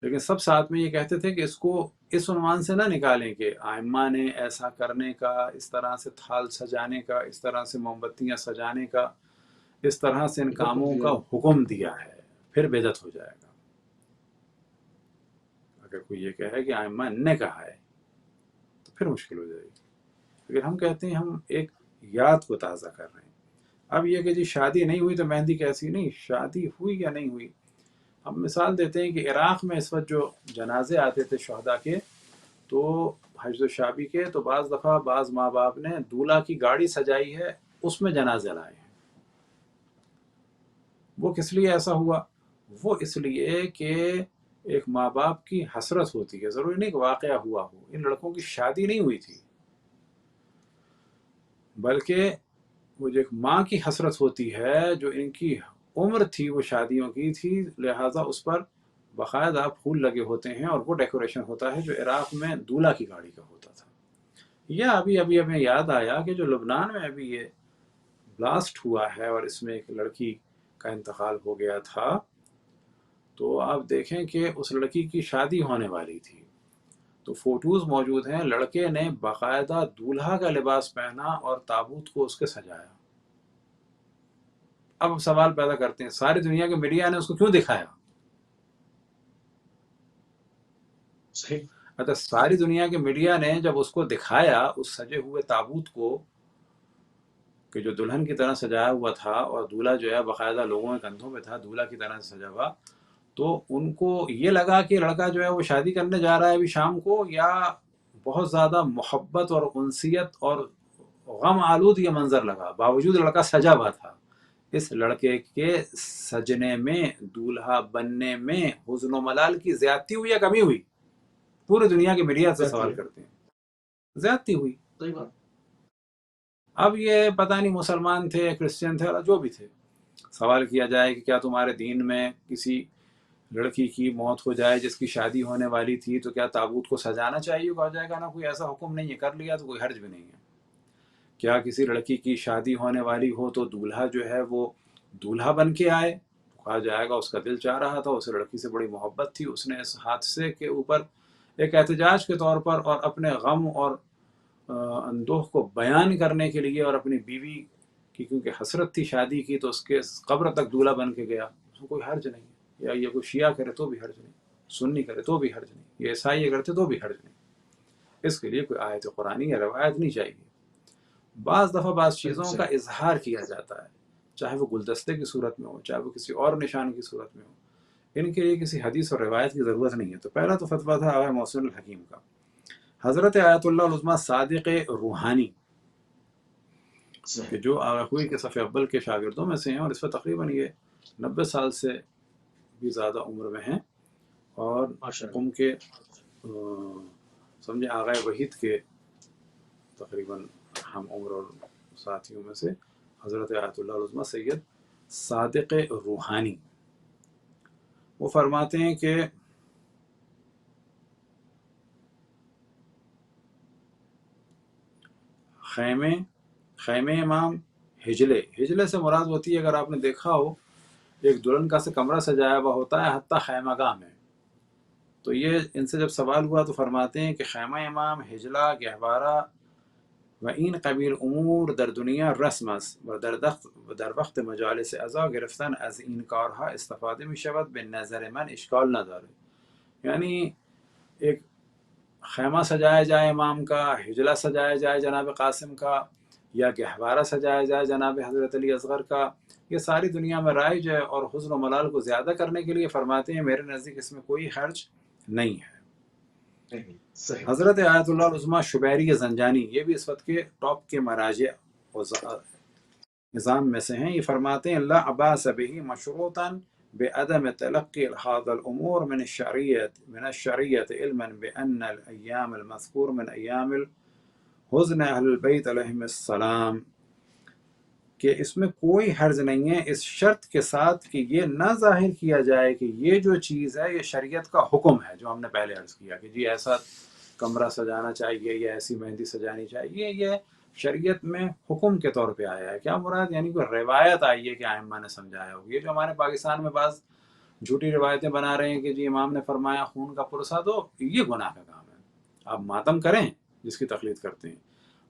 لیکن سب ساتھ میں یہ کہتے تھے کہ اس کو اس عنوان سے نہ نکالیں کہ ائمہ نے ایسا کرنے کا، اس طرح سے تھال سجانے کا، اس طرح سے موم بتیاں سجانے کا، اس طرح سے ان کاموں کا حکم دیا ہے، پھر بدعت ہو جائے گا. اگر کوئی یہ کہے کہ ائمہ نے کہا ہے تو پھر مشکل ہو جائے گی. لیکن ہم کہتے ہیں ہم ایک یاد کو تازہ کر رہے ہیں. اب یہ کہ جی شادی نہیں ہوئی تو مہندی کیسی؟ نہیں، شادی ہوئی یا نہیں ہوئی. ہم مثال دیتے ہیں کہ عراق میں اس وقت جو جنازے آتے تھے شہداء کے، تو حج و شابی کے، تو بعض دفعہ بعض ماں باپ نے دولہا کی گاڑی سجائی ہے، اس میں جنازے لائے ہیں. وہ کس لیے ایسا ہوا؟ وہ اس لیے کہ ایک ماں باپ کی حسرت ہوتی ہے، ضروری نہیں کہ واقعہ ہوا ہو. ان لڑکوں کی شادی نہیں ہوئی تھی، بلکہ وہ جو ایک ماں کی حسرت ہوتی ہے، جو ان کی عمر تھی وہ شادیوں کی تھی، لہٰذا اس پر باقاعدہ پھول لگے ہوتے ہیں، اور وہ ڈیکوریشن ہوتا ہے جو عراق میں دولہا کی گاڑی کا ہوتا تھا. یا ابھی ہمیں یاد آیا کہ جو لبنان میں ابھی یہ بلاسٹ ہوا ہے اور اس میں ایک لڑکی کا انتقال ہو گیا تھا، تو آپ دیکھیں کہ اس لڑکی کی شادی ہونے والی تھی، تو فوٹوز موجود ہیں، لڑکے نے باقاعدہ دولہا کا لباس پہنا اور تابوت کو اس کے سجایا. اب سوال پیدا کرتے ہیں ساری دنیا کے میڈیا نے اس کو کیوں دکھایا؟ صحیح، اچھا ساری دنیا کے میڈیا نے جب اس کو دکھایا اس سجے ہوئے تابوت کو کہ جو دلہن کی طرح سجایا ہوا تھا اور دولہا جو ہے باقاعدہ لوگوں کے کندھوں پہ تھا دولہا کی طرح سجا ہوا، تو ان کو یہ لگا کہ لڑکا جو ہے وہ شادی کرنے جا رہا ہے ابھی شام کو، یا بہت زیادہ محبت اور انسیت اور غم آلود یہ منظر لگا، باوجود لڑکا سجا ہوا تھا۔ اس لڑکے کے سجنے میں، دولہا بننے میں حزن و ملال کی زیادتی ہوئی یا کمی ہوئی؟ پورے دنیا کے میڈیا سے سوال کرتے ہیں، زیادتی ہوئی۔ صحیح بات، اب یہ پتہ نہیں مسلمان تھے کرسچن تھے اور جو بھی تھے، سوال کیا جائے کہ کیا تمہارے دین میں کسی لڑکی کی موت ہو جائے جس کی شادی ہونے والی تھی تو کیا تابوت کو سجانا چاہیے؟ کہا جائے گا نا کوئی ایسا حکم نہیں ہے، کر لیا تو کوئی حرج بھی نہیں ہے۔ کیا کسی لڑکی کی شادی ہونے والی ہو تو دولہا جو ہے وہ دولہا بن کے آئے؟ کہا جائے گا اس کا دل چاہ رہا تھا، اسے لڑکی سے بڑی محبت تھی، اس نے اس حادثے کے اوپر ایک احتجاج کے طور پر اور اپنے غم اور اندوہ کو بیان کرنے کے لیے اور اپنی بیوی کی کیونکہ حسرت تھی شادی کی تو اس کے قبر تک دولہا بن کے گیا، اس کو کوئی حرج نہیں ہے۔ یا یہ کوئی شیعہ کرے تو بھی حرج نہیں، سنی کرے تو بھی حرج نہیں، یہ عیسائی کرتے تو بھی حرج نہیں، اس کے لیے کوئی آیت قرآنی یا روایت نہیں چاہیے۔ بعض دفعہ بعض چیزوں کا اظہار کیا جاتا ہے، چاہے وہ گلدستے کی صورت میں ہو، چاہے وہ کسی اور نشان کی صورت میں ہو، ان کے لیے کسی حدیث اور روایت کی ضرورت نہیں ہے۔ تو پہلا تو فتویٰ تھا آغا محسن الحکیم کا۔ حضرت آیت اللہ العظمیٰ صادق روحانی کہ جو آغا خوئی کے صف اول کے شاگردوں میں سے ہیں اور اس وقت تقریباً یہ 90 سال سے بھی زیادہ عمر میں ہیں، اور قم کے سمجھے آغا وحید کے تقریباً ہم عمر اور ساتھیوں میں سے حضرت آیت اللہ العظمیٰ سید صادق روحانی، وہ فرماتے ہیں کہ خیمے امام ہجلے سے مراد ہوتی ہے، اگر آپ نے دیکھا ہو ایک دلہن کا سے کمرہ سجایا ہوا ہوتا ہے حتیٰ خیمہ گاہ میں، تو یہ ان سے جب سوال ہوا تو فرماتے ہیں کہ خیمہ امام ہجلہ گہوارہ و این قبیل امور در دنیا رسم است و در وقت مجالس عزا گرفتن از این کارها استفاده می شود، به نظر من اشکال نداره۔ یعنی ایک خیمہ سجایا جائے امام کا، ہجلہ سجایا جائے جناب قاسم کا، یا گہوارہ سجایا جائے جناب حضرت علی اصغر کا، یہ ساری دنیا میں رائج ہے، اور حزن و ملال کو زیادہ کرنے کے لیے فرماتے ہیں میرے نزدیک اس میں کوئی حرج نہیں ہے۔ حضرت آیت اللہ العظمیٰ شبیری زنجانی، یہ بھی اس وقت کے ٹاپ کے مراجع نظام میں سے ہیں، یہ فرماتے ہیں لا عباس به مشروطا بعدم تلقي هذا الامور من الشرعیت علما بان الايام المذکور من ایام الحزن اہل البیت علیہم السلام، کہ اس میں کوئی حرج نہیں ہے اس شرط کے ساتھ کہ یہ نہ ظاہر کیا جائے کہ یہ جو چیز ہے یہ شریعت کا حکم ہے، جو ہم نے پہلے عرض کیا کہ جی ایسا کمرہ سجانا چاہیے یا ایسی مہندی سجانی چاہیے، یہ شریعت میں حکم کے طور پہ آیا ہے۔ کیا مراد؟ یعنی کوئی روایت آئی ہے کہ ائمہ نے سمجھایا ہو۔ یہ جو ہمارے پاکستان میں بعض جھوٹی روایتیں بنا رہے ہیں کہ جی امام نے فرمایا خون کا پرسہ دو، یہ گناہ کا کام ہے۔ آپ ماتم کریں جس کی تقلید کرتے ہیں،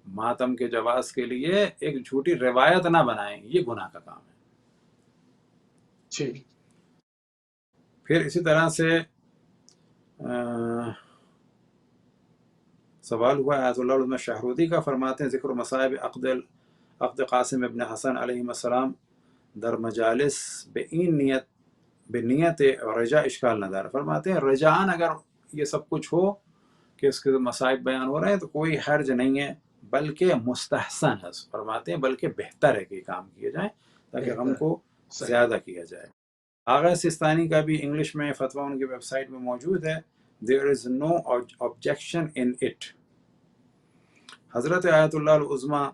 ماتم کے جواز کے لیے ایک جھوٹی روایت نہ بنائیں، یہ گناہ کا کام ہے۔ پھر اسی طرح سے سوال ہوا آیت اللہ العظمیٰ شاہرودی کا، فرماتے ہیں ذکر مصائب عقد قاسم ابن حسن علیہ السلام در مجالس بنیت رجا اشکال ندار، فرماتے ہیں رجعان اگر یہ سب کچھ ہو کہ اس کے مصائب بیان ہو رہے ہیں تو کوئی حرج نہیں ہے، بلکہ مستحسن ہے، فرماتے ہیں بلکہ بہتر ہے کہ کام کیے جائیں تاکہ غم کو زیادہ کیا جائے۔ آغا سستانی کا بھی انگلش میں فتویٰ ان کی ویب سائٹ میں موجود ہے، there is no objection in it۔ حضرت آیت اللہ العظمیٰ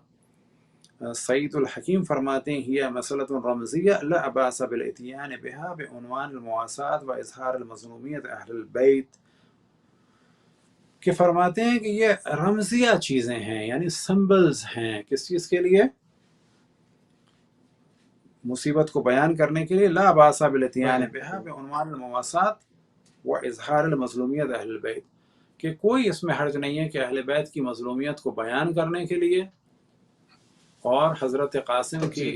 سعید الحکیم فرماتے ہیں ہی مسئلۃ رمزیہ لا باس بالاتیان بها بعنوان المواساة و اظہار المظلومیت اہل البیت، کہ فرماتے ہیں کہ یہ رمزیہ چیزیں ہیں، یعنی سمبلز ہیں، کس چیز کے لیے؟ مصیبت کو بیان کرنے کے لیے، لا باس بالاتیان بها بعنوان المواساة و اظہار المظلومیت اہل البیت، کہ کوئی اس میں حرج نہیں ہے کہ اہل بیت کی مظلومیت کو بیان کرنے کے لیے اور حضرت قاسم کی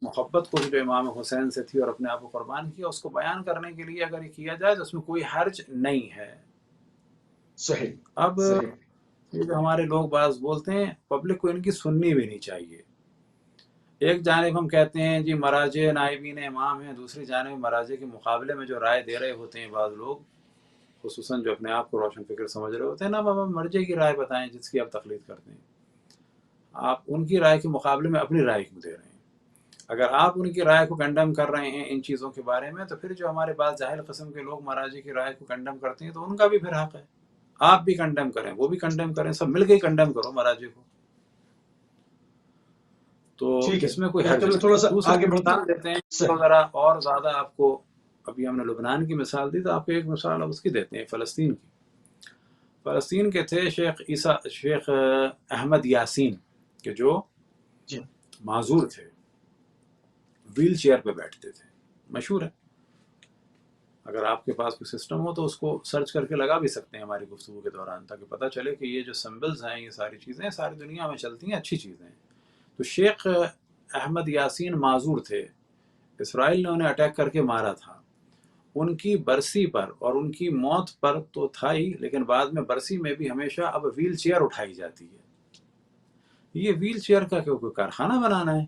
محبت کو جو امام حسین سے تھی اور اپنے آپ کو قربان کیا، اس کو بیان کرنے کے لیے اگر یہ کیا جائے تو اس میں کوئی حرج نہیں ہے۔ صحیح اب صحیح یہ جو ہمارے لوگ بعض بولتے ہیں، پبلک کو ان کی سننی بھی نہیں چاہیے۔ ایک جانب ہم کہتے ہیں جی مراجع نائبین امام ہیں، دوسری جانب مراجع کے مقابلے میں جو رائے دے رہے ہوتے ہیں بعض لوگ، خصوصاً جو اپنے آپ کو روشن فکر سمجھ رہے ہوتے ہیں نا، اب مرجع کی رائے بتائیں جس کی آپ تقلید کرتے ہیں، آپ ان کی رائے کے مقابلے میں اپنی رائے کیوں دے رہے ہیں؟ اگر آپ ان کی رائے کو کنڈم کر رہے ہیں ان چیزوں کے بارے میں، تو پھر جو ہمارے بعض جاہل قسم کے لوگ مراجع کی رائے کو کنڈم کرتے ہیں تو ان کا بھی پھر حق ہے، آپ بھی کنڈم کریں، وہ بھی کنڈم کریں، سب مل کے ہی کنڈم کرو مراجع کو، تو ٹھیک ہے۔ اس میں کوئی حرج قبلہ نہیں۔ تھوڑا سا دوسری آگے بڑھتے مثال ہیں۔ دیتے ہیں تو صحیح ذرا اور زیادہ آپ کو، ابھی ہم نے لبنان کی مثال دی تو آپ کو ایک مثال اب اس کی دیتے ہیں، فلسطین کی۔ فلسطین کے تھے شیخ احمد یاسین کہ جو جی معذور تھے، ویل چیئر پہ بیٹھتے تھے، مشہور ہے، اگر آپ کے پاس کوئی سسٹم ہو تو اس کو سرچ کر کے لگا بھی سکتے ہیں ہماری گفتگو کے دوران، تاکہ پتہ چلے کہ یہ جو سمبلز ہیں، یہ ساری چیزیں ساری دنیا میں چلتی ہیں، اچھی چیزیں ہیں۔ تو شیخ احمد یاسین معذور تھے، اسرائیل نے انہیں اٹیک کر کے مارا تھا، ان کی برسی پر اور ان کی موت پر تو تھا ہی، لیکن بعد میں برسی میں بھی ہمیشہ اب ویل چیئر اٹھائی جاتی ہے۔ یہ ویل چیئر کا کوئی کارخانہ بنانا ہے؟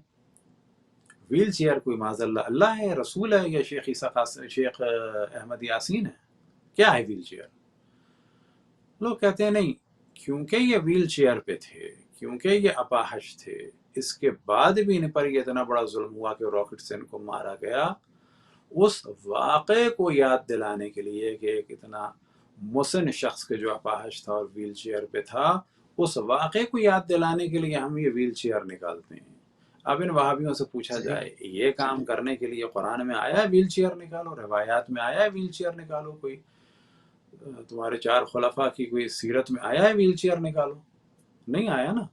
ویل چیئر کوئی معاذ اللہ اللہ ہے، رسول ہے، یا شیخ احمد یاسین ہے؟ کیا ہے ویل چیئر؟ لوگ کہتے ہیں نہیں، کیونکہ یہ ویل چیئر پہ تھے، کیونکہ یہ اپاہج تھے، اس کے بعد بھی ان پر یہ اتنا بڑا ظلم ہوا کہ راکٹ سے ان کو مارا گیا، اس واقعے کو یاد دلانے کے لیے کہ ایک اتنا مسن شخص کے جو اپاہج تھا اور ویل چیئر پہ تھا، اس واقعے کو یاد دلانے کے لیے ہم یہ ویل چیئر نکالتے ہیں۔ اب ان وہابیوں سے پوچھا صحیح جائے یہ کام کرنے کے لیے قرآن میں آیا ہے ویل چیئر نکالو، روایات میں آیا ہے ویل چیئر نکالو، کوئی تمہارے 4 خلفاء کی کوئی سیرت میں آیا ہے ویل چیئر نکالو؟ نہیں آیا نا۔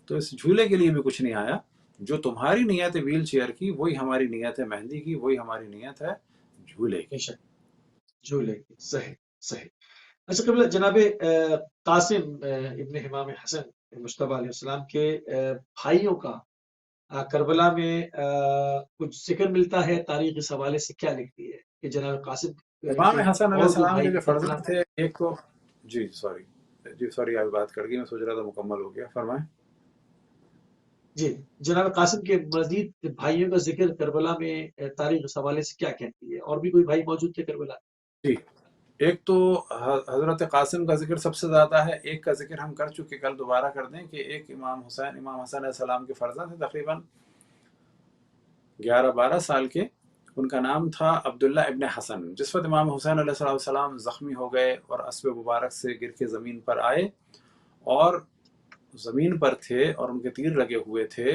تو اس جھولے کے لیے بھی کچھ نہیں آیا۔ جو تمہاری نیت ہے ویل چیئر کی، وہی ہماری نیت ہے مہندی کی، وہی ہماری نیت ہے جھولے بے کی۔ شک، جھولے کی۔ صحیح صحیح۔ اچھا قبلہ جناب قاسم ابن امام حسن مجتبیٰ علیہ السلام کے بھائیوں کا کربلا میں کچھ ذکر ملتا ہے، تاریخ اس حوالے سے کیا لکھتی ہے کہ جناب قاسم امام کے حسن علیہ اور دو السلام بھائی کے بھی جو کربلا فرزند تھے، ایک تو سوری آپ بات کر گئی، میں سوچ رہا تھا مکمل ہو گیا، فرمائیں۔ جی جناب قاسم کے مزید بھائیوں کا ذکر کربلا میں تاریخ اس حوالے سے کیا کہتی ہے؟ اور بھی کوئی بھائی موجود تھے کربلا؟ جی، ایک تو حضرت قاسم کا ذکر سب سے زیادہ ہے، ایک کا ذکر ہم کر چکے، کل دوبارہ کر دیں کہ ایک امام حسن علیہ السلام کے فرزند تھے، تقریباً 11-12 سال کے، ان کا نام تھا عبداللہ ابن حسن۔ جس وقت امام حسین علیہ السلام زخمی ہو گئے اور اسب مبارک سے گر کے زمین پر آئے اور زمین پر تھے اور ان کے تیر لگے ہوئے تھے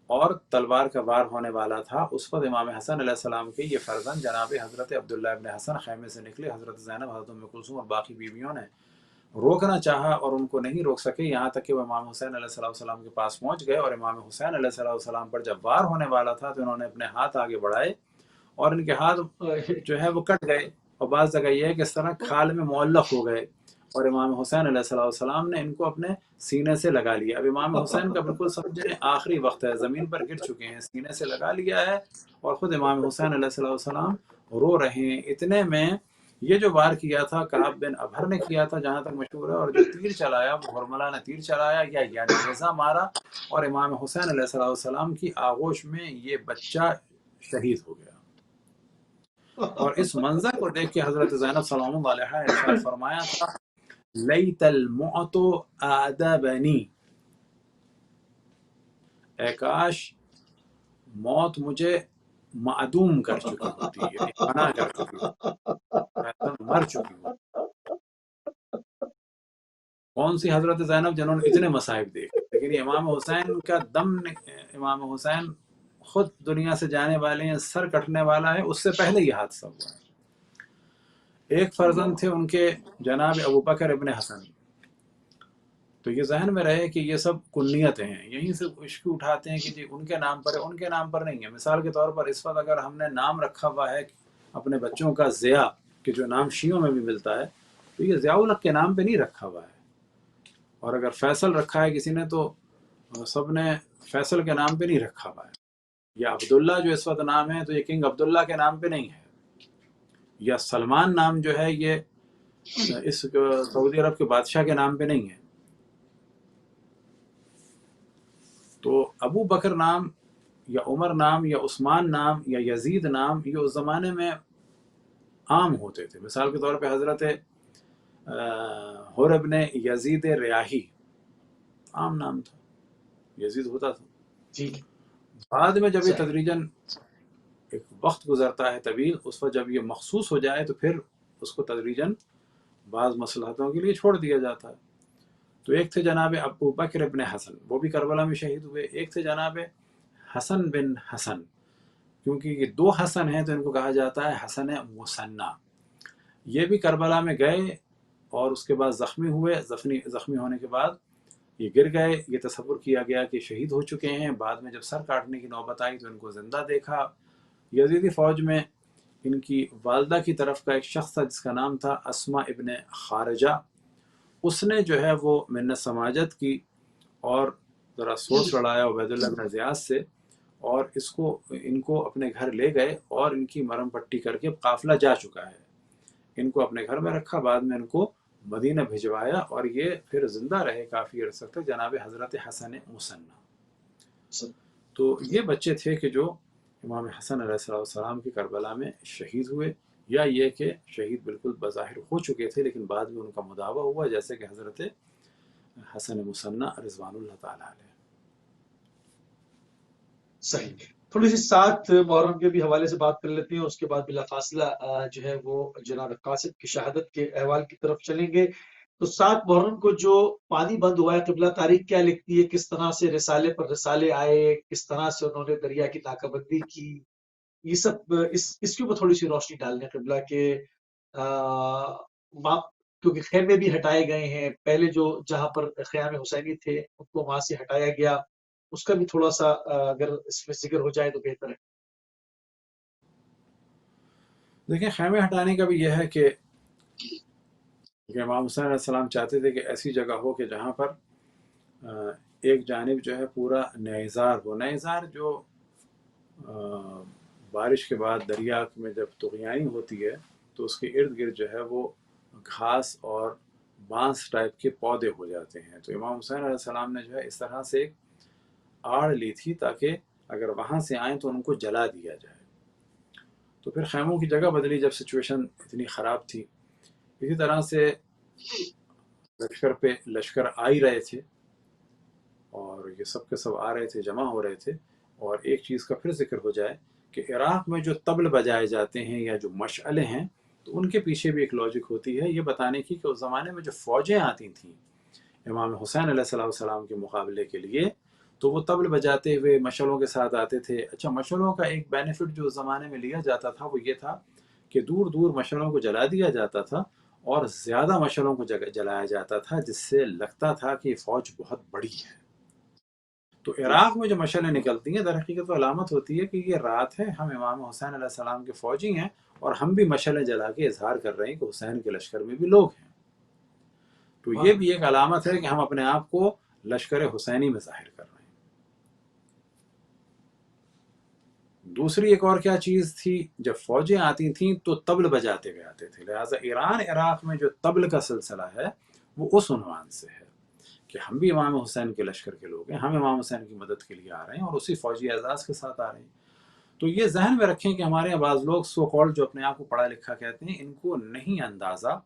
اور تلوار کا وار ہونے والا تھا، اس وقت امام حسن علیہ السلام کے یہ فرزند جناب حضرت عبداللہ ابن حسن خیمے سے نکلے۔ حضرت زینب، حضرت ام کلثوم اور باقی بیویوں نے روکنا چاہا اور ان کو نہیں روک سکے، یہاں تک کہ وہ امام حسین علیہ السلام کے پاس پہنچ گئے، اور امام حسین علیہ السلام پر جب وار ہونے والا تھا تو انہوں نے اپنے ہاتھ آگے بڑھائے اور ان کے ہاتھ جو ہے وہ کٹ گئے، اور بعض جگہ یہ ہے کہ اس طرح کھال میں معلق ہو گئے، اور امام حسین علیہ السلام نے ان کو اپنے سینے سے لگا لیا۔ اب امام حسین کا بالکل سمجھیں آخری وقت ہے، زمین پر گر چکے ہیں، سینے سے لگا لیا ہے، اور خود امام حسین علیہ السلام رو رہے ہیں۔ اتنے میں یہ جو وار کیا تھا کعب بن ابھر نے کیا تھا جہاں تک مشہور ہے، اور جو تیر چلایا وہ حرملہ نے تیر چلایا یا نیزہ مارا، اور امام حسین علیہ السلام کی آغوش میں یہ بچہ شہید ہو گیا۔ اور اس منظر کو دیکھ کے حضرت زینب سلام اللہ علیہا نے ارشاد فرمایا تھا لیت الموت آدبنی، اے کاش موت مجھے معدوم کر چکی ہوتی، یعنی فنا کر چکی ہوتی، مر چکی ہوتی۔ کون سی حضرت زینب جنہوں نے اتنے مصائب دیکھے، لیکن یہ امام حسین کا دم، امام حسین خود دنیا سے جانے والے ہیں، سر کٹنے والا ہے، اس سے پہلے یہ حادثہ ہوا ہے۔ ایک فرزند تھے ان کے جناب ابو بکر ابن حسن، تو یہ ذہن میں رہے کہ یہ سب کنیتیں ہیں، یہیں سے عشق اٹھاتے ہیں کہ جی ان کے نام پر ہے، ان کے نام پر نہیں ہے۔ مثال کے طور پر اس وقت اگر ہم نے نام رکھا ہوا ہے اپنے بچوں کا ضیاء، کہ جو نام شیعوں میں بھی ملتا ہے، تو یہ ضیاء الحق کے نام پہ نہیں رکھا ہوا ہے، اور اگر فیصل رکھا ہے کسی نے تو سب نے فیصل کے نام پہ نہیں رکھا ہوا ہے، یا عبداللہ جو اس وقت نام ہے تو یہ کنگ عبداللہ کے نام پہ نہیں ہے، یا سلمان نام جو ہے یہ اس سعودی عرب کے بادشاہ کے نام پہ نہیں ہے. تو ابو بکر نام یا عمر نام یا عثمان نام یا یزید نام یہ اس زمانے میں عام ہوتے تھے. مثال کے طور پہ حضرت حر ابن یزید ریاحی عام نام تھا، یزید ہوتا تھا. جی بعد میں جب یہ صحیح. تدریجاً ایک وقت گزرتا ہے طویل، اس وقت جب یہ مخصوص ہو جائے تو پھر اس کو تدریجاً بعض مصلحتوں کے لیے چھوڑ دیا جاتا ہے. تو ایک تھے جناب ابو بکر ابن حسن، وہ بھی کربلا میں شہید ہوئے. ایک تھے جناب حسن بن حسن، کیونکہ یہ دو حسن ہیں تو ان کو کہا جاتا ہے حسن مثنی. یہ بھی کربلا میں گئے اور اس کے بعد زخمی ہوئے. زخمی ہونے کے بعد یہ گر گئے. یہ تصور کیا گیا کہ شہید ہو چکے ہیں. بعد میں جب سر کاٹنے کی نوبت آئی تو ان کو زندہ دیکھا. یزیدی فوج میں ان کی والدہ کی طرف کا ایک شخص تھا جس کا نام تھا اسما ابن خارجہ. اس نے جو ہے وہ منت سماجت کی اور ذرا سوچ لڑایا عبید اللہ بن زیاد سے، اور ان کو اپنے گھر لے گئے اور ان کی مرم پٹی کر کے قافلہ جا چکا ہے. ان کو اپنے گھر میں رکھا، بعد میں ان کو مدینہ بھجوایا اور یہ پھر زندہ رہے کافی عرصہ تک جناب حضرت حسن مثنی. تو یہ بچے تھے کہ جو امام حسن علیہ السلام کی کربلا میں شہید ہوئے، یا یہ کہ شہید بالکل بظاہر ہو چکے تھے لیکن بعد میں ان کا مداوع ہوا، جیسے کہ حضرت حسن مثنی رضوان اللہ تعالیٰ علیہ. صحیح. تھوڑی سی 7 محرم کے بھی حوالے سے بات کر لیتے ہیں، اس کے بعد بلا فاصلہ جو ہے وہ جناب قاصد کی شہادت کے احوال کی طرف چلیں گے. تو 7 محرم کو جو پانی بند ہوا ہے، قبلہ تاریخ کیا لکھتی ہے، کس طرح سے رسالے پر رسالے آئے، کس طرح سے انہوں نے دریا کی ناکہ بندی کی، یہ سب اس کے اوپر تھوڑی سی روشنی ڈالنے قبلہ کے کیونکہ خیمے بھی ہٹائے گئے ہیں. پہلے جو جہاں پر خیام حسینی تھے ان کو وہاں سے ہٹایا گیا، اس کا بھی تھوڑا سا اگر اس میں ذکر ہو جائے تو بہتر ہے. دیکھیں، خیمے ہٹانے کا بھی یہ ہے کہ امام حسین علیہ السلام چاہتے تھے کہ ایسی جگہ ہو کہ جہاں پر ایک جانب جو ہے پورا نیزار ہو. نیزار جو بارش کے بعد دریا میں جب طغیانی ہوتی ہے تو اس کے ارد گرد جو ہے وہ گھاس اور بانس ٹائپ کے پودے ہو جاتے ہیں. تو امام حسین علیہ السلام نے جو ہے اس طرح سے ایک آڑ لی تھی تاکہ اگر وہاں سے آئیں تو ان کو جلا دیا جائے. تو پھر خیموں کی جگہ بدلی جب سچویشن اتنی خراب تھی. اسی طرح سے لشکر پہ لشکر آ ہی رہے تھے اور یہ سب کے سب آ رہے تھے، جمع ہو رہے تھے. اور ایک چیز کا پھر ذکر ہو جائے کہ عراق میں جو طبل بجائے جاتے ہیں یا جو مشعلیں ہیں تو ان کے پیچھے بھی ایک لاجک ہوتی ہے یہ بتانے کی کہ اس زمانے میں جو فوجیں آتی تھیں امام حسین علیہ السلام کے مقابلے کے لیے تو وہ طبل بجاتے ہوئے مشعلوں کے ساتھ آتے تھے. اچھا، مشعلوں کا ایک بینیفٹ جو اس زمانے میں لیا جاتا تھا وہ یہ تھا کہ دور دور مشعلوں کو جلا دیا جاتا تھا اور زیادہ مشعلوں کو جلایا جاتا تھا، جس سے لگتا تھا کہ یہ فوج بہت بڑی ہے. تو عراق میں جو مشعلیں نکلتی ہیں در حقیقت تو علامت ہوتی ہے کہ یہ رات ہے، ہم امام حسین علیہ السلام کے فوجی ہیں اور ہم بھی مشعلیں جلا کے اظہار کر رہے ہیں کہ حسین کے لشکر میں بھی لوگ ہیں. تو یہ بھی ایک علامت ہے کہ ہم اپنے آپ کو لشکر حسینی میں ظاہر کر رہے ہیں. دوسری ایک اور کیا چیز تھی، جب فوجیں آتی تھیں تو طبل بجاتے ہوئے آتے تھے، لہٰذا عراق میں جو طبل کا سلسلہ ہے وہ اس عنوان سے ہے کہ ہم بھی امام حسین کے لشکر کے لوگ ہیں، ہم امام حسین کی مدد کے لیے آ رہے ہیں اور اسی فوجی اعزاز کے ساتھ آ رہے ہیں. تو یہ ذہن میں رکھیں کہ ہمارے یہاں بعض لوگ سو کالڈ جو اپنے آپ کو پڑھا لکھا کہتے ہیں، ان کو نہیں اندازہ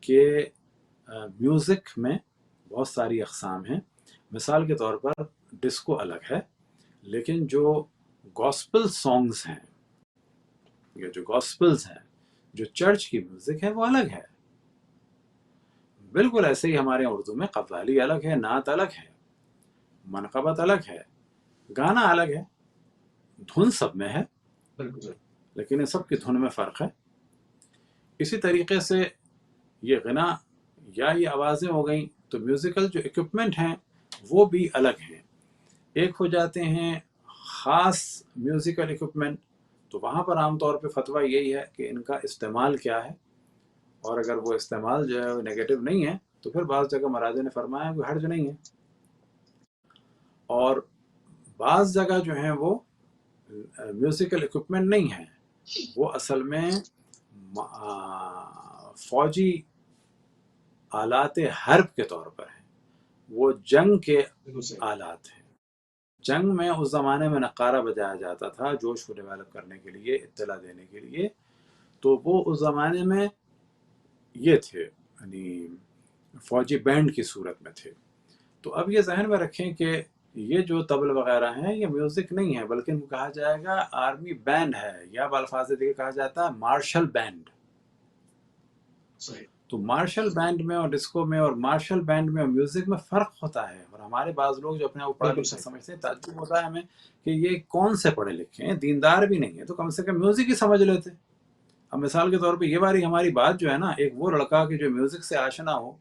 کہ میوزک میں بہت ساری اقسام ہیں. مثال کے طور پر ڈسکو الگ ہے، لیکن جو گاسپل سانگز ہیں یا جو گاسپلز ہیں، جو چرچ کی میوزک ہے وہ الگ ہے. بالکل ایسے ہی ہمارے اردو میں قوالی الگ ہے، نعت الگ ہے، منقبت الگ ہے، گانا الگ ہے، دھن سب میں ہے لیکن ان سب کی دھن میں فرق ہے. اسی طریقے سے یہ غنا یا یہ آوازیں ہو گئیں تو میوزیکل جو ایکوپمنٹ ہیں وہ بھی الگ ہیں. ایک ہو جاتے ہیں خاص میوزیکل ایکوپمنٹ تو وہاں پر عام طور پہ فتویٰ یہی ہے کہ ان کا استعمال کیا ہے، اور اگر وہ استعمال جو ہے وہ نیگیٹو نہیں ہے تو پھر بعض جگہ مراجع نے فرمایا کوئی حرج نہیں ہے. اور بعض جگہ جو ہیں وہ میوزیکل اکوپمنٹ نہیں ہیں، وہ اصل میں فوجی آلات حرب کے طور پر ہیں، وہ جنگ کے بالکل صحیح. آلات ہیں. جنگ میں اس زمانے میں نقارہ بجایا جاتا تھا جوش کو ڈیولپ کرنے کے لیے، اطلاع دینے کے لیے، تو وہ اس زمانے میں یہ تھے، یعنی فوجی بینڈ کی صورت میں تھے. تو اب یہ ذہن میں رکھیں کہ یہ جو طبل وغیرہ ہیں یہ میوزک نہیں ہے، بلکہ ان کو کہا جائے گا آرمی بینڈ ہے، یا بالفاظ دیگر کہا جاتا ہے مارشل بینڈ. صحیح. تو مارشل بینڈ میں اور ڈسکو میں اور مارشل بینڈ میں اور میوزک میں فرق ہوتا ہے. اور ہمارے بعض لوگ جو اپنے آپ کو پڑھا بالکل لکھا صحیح. سمجھتے ہیں، تعجب ہوتا ہے ہمیں کہ یہ کون سے پڑھے لکھے ہیں، دیندار بھی نہیں ہے، تو کم سے کم میوزک ہی سمجھ لیتے. اب مثال کے طور پہ یہ باری ہماری بات جو ہے نا، ایک وہ لڑکا کہ جو میوزک سے آشنا ہو،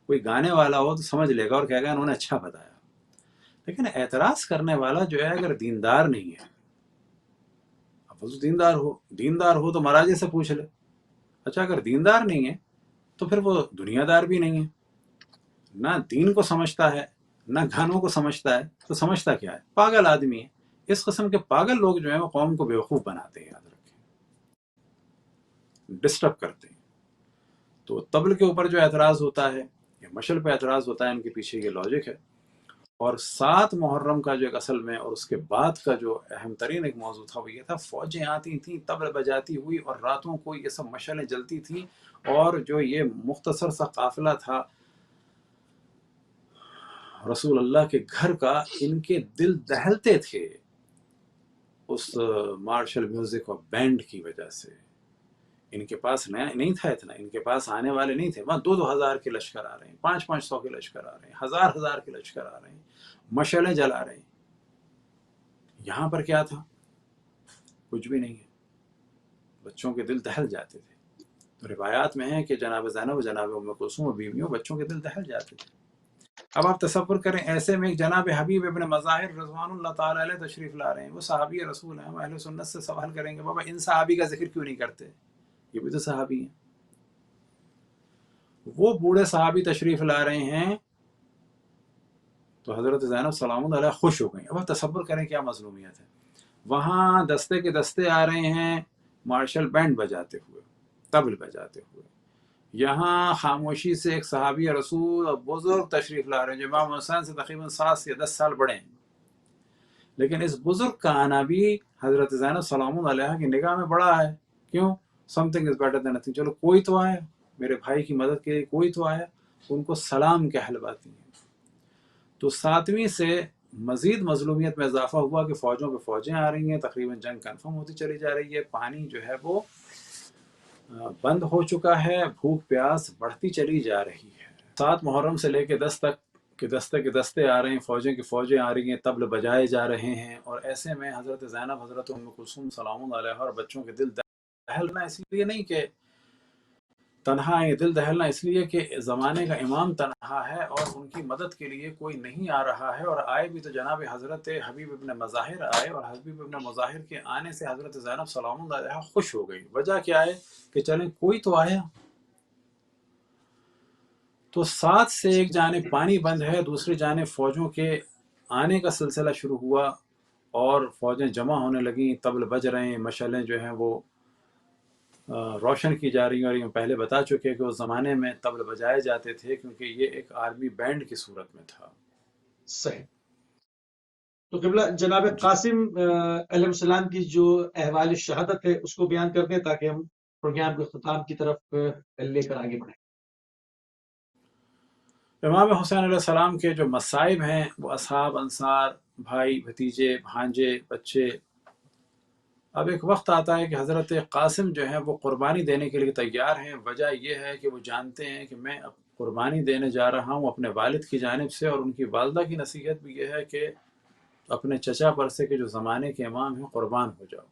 کوئی گانے والا ہو تو سمجھ لے گا اور کہے گا انہوں نے اچھا بتایا. لیکن اعتراض کرنے والا جو ہے اگر دیندار نہیں ہے، اب وہ دیندار ہو تو مراجے سے پوچھ لے. اچھا اگر دیندار نہیں ہے تو پھر وہ دنیا دار بھی نہیں ہے، نہ دین کو سمجھتا ہے نہ گانوں کو سمجھتا ہے، تو سمجھتا کیا ہے؟ پاگل آدمی ہے. اس قسم کے پاگل لوگ جو ہیں وہ قوم کو بیوقوف بناتے ہیں، یاد رکھیں، ڈسٹرب کرتے ہیں. تو طبل کے اوپر جو اعتراض ہوتا ہے یا مشل پہ اعتراض ہوتا ہے، ان کے پیچھے یہ لاجک ہے. اور 7 محرم کا جو ایک اصل میں اور اس کے بعد کا جو اہم ترین ایک موضوع تھا وہ یہ تھا، فوجیں آتی تھیں طبل بجاتی ہوئی اور راتوں کو یہ سب مشعلیں جلتی تھیں، اور جو یہ مختصر سا قافلہ تھا رسول اللہ کے گھر کا، ان کے دل دہلتے تھے اس مارشل میوزک اور بینڈ کی وجہ سے. ان کے پاس نہیں تھا اتنا، ان کے پاس آنے والے نہیں تھے. وہاں 2-2 ہزار کے لشکر آ رہے ہیں، 500-500 کے لشکر آ رہے ہیں، 1000 کے لشکر آ رہے ہیں، مشعلیں جلا رہے ہیں. یہاں پر کیا تھا؟ کچھ بھی نہیں ہے. بچوں کے دل دہل جاتے تھے. تو روایات میں ہے کہ جناب زینب و جناب ام کلثوم و بیویوں بچوں کے دل دہل جاتے تھے. اب آپ تصور کریں، ایسے میں جناب حبیب ابن مظاہر رضوان اللہ تعالیٰ علیہ تشریف لا رہے ہیں، وہ صحابی رسول ہیں. اہل سنت سے سوال کریں گے بابا ان صحابی کا ذکر کیوں نہیں کرتے، یہ بھی تو صحابی ہیں. وہ بوڑھے صحابی تشریف لا رہے ہیں تو حضرت زینب سلام اللہ علیہ خوش ہو گئیں. اب آپ تصور کریں کیا مظلومیت ہے. وہاں دستے کے دستے آ رہے ہیں مارشل بینڈ بجاتے ہوئے، طبل بجاتے ہوئے. یہاں خاموشی سے ایک صحابی رسول اور بزرگ تشریف لا رہے ہیں جو امام حسین سے تقریباً 7 یا 10 سال بڑے ہیں. لیکن اس بزرگ کا آنا بھی حضرت زینب سلام اللہ علیہ کی نگاہ میں بڑا ہے. کیوں؟ Some thing is better than nothing. چلو کوئی تو آیا میرے بھائی کی مدد کے لیے، کوئی تو آیا. ان کو سلام کہلواتی ہیں. تو 7ویں سے مزید مظلومیت میں اضافہ ہوا کہ فوجوں پہ فوجیں آ رہی ہیں، تقریباً جنگ کنفرم ہوتی چلی جا رہی ہے. پانی جو ہے وہ بند ہو چکا ہے، بھوک پیاس بڑھتی چلی جا رہی ہے. 7 محرم سے لے کے 10 تک کہ دستے کے دستے آ رہے ہیں، فوجیں کی فوجیں آ رہی ہیں، طبل بجائے جا رہے ہیں. اور ایسے میں حضرت زینب، حضرت ام کلثوم سلام اللہ علیہ اور بچوں کے دل دہلنا اس لیے نہیں کہ تنہا ہے، دل دہلنا اس لیے کہ زمانے کا امام تنہا ہے اور ان کی مدد کے لیے کوئی نہیں آ رہا ہے. اور آئے بھی تو جناب حضرت حبیب ابن مظاہر آئے، اور حبیب ابن مظاہر کے آنے سے حضرت زینب سلام اللہ علیہ خوش ہو گئی. وجہ کیا ہے کہ چلیں کوئی تو آیا. تو 7 سے ایک جانب پانی بند ہے، دوسری جانب فوجوں کے آنے کا سلسلہ شروع ہوا اور فوجیں جمع ہونے لگیں، طبل بج رہے ہیں، مشعلیں جو ہیں وہ روشن کی جا رہی ہیں. اور یہ پہلے بتا چکے کہ اس زمانے میں طبل بجائے جاتے تھے کیونکہ یہ ایک آرمی بینڈ کی صورت میں تھا. صحیح. تو قبلہ جناب قاسم علیہ السلام کی جو احوال شہادت ہے اس کو بیان کر دیں تاکہ ہم پروگرام کے اختتام کی طرف لے کر آگے بڑھیں. امام حسین علیہ السلام کے جو مصائب ہیں وہ اصحاب، انصار، بھائی، بھتیجے، بھانجے، بچے. اب ایک وقت آتا ہے کہ حضرت قاسم جو ہے وہ قربانی دینے کے لیے تیار ہیں. وجہ یہ ہے کہ وہ جانتے ہیں کہ میں قربانی دینے جا رہا ہوں اپنے والد کی جانب سے، اور ان کی والدہ کی نصیحت بھی یہ ہے کہ اپنے چچا پرسے کے جو زمانے کے امام ہیں قربان ہو جاؤ.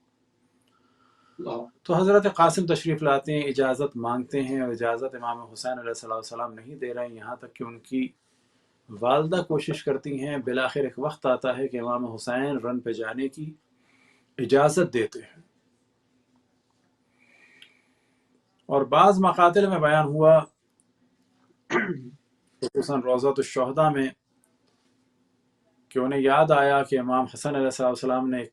تو حضرت قاسم تشریف لاتے ہیں، اجازت مانگتے ہیں، اور اجازت امام حسین علیہ السلام نہیں دے رہے ہیں. یہاں تک کہ ان کی والدہ کوشش کرتی ہیں. بالآخر ایک وقت آتا ہے کہ امام حسین رن پہ جانے کی اجازت دیتے ہیں. اور بعض مقاتل میں بیان ہوا، خصوصاً روضۃ الشہداء میں، کہ انہیں یاد آیا کہ امام حسن علیہ السلام نے ایک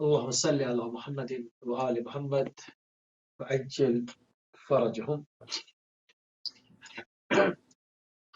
اللهم صل على محمد وآل محمد وعجل فرجهم।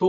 2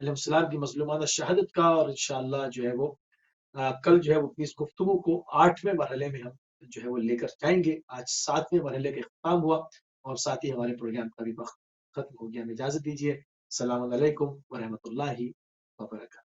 علیہ السلام کی مظلومانہ شہادت کا، اور انشاءاللہ جو ہے وہ کل جو ہے وہ اس گفتگو کو 8ویں مرحلے میں ہم جو ہے وہ لے کر جائیں گے۔ آج 7ویں مرحلے کا اختتام ہوا اور ساتھ ہی ہمارے پروگرام کا بھی وقت ختم ہو گیا۔ ہمیں اجازت دیجیے۔ السلام علیکم ورحمۃ اللہ وبرکاتہ۔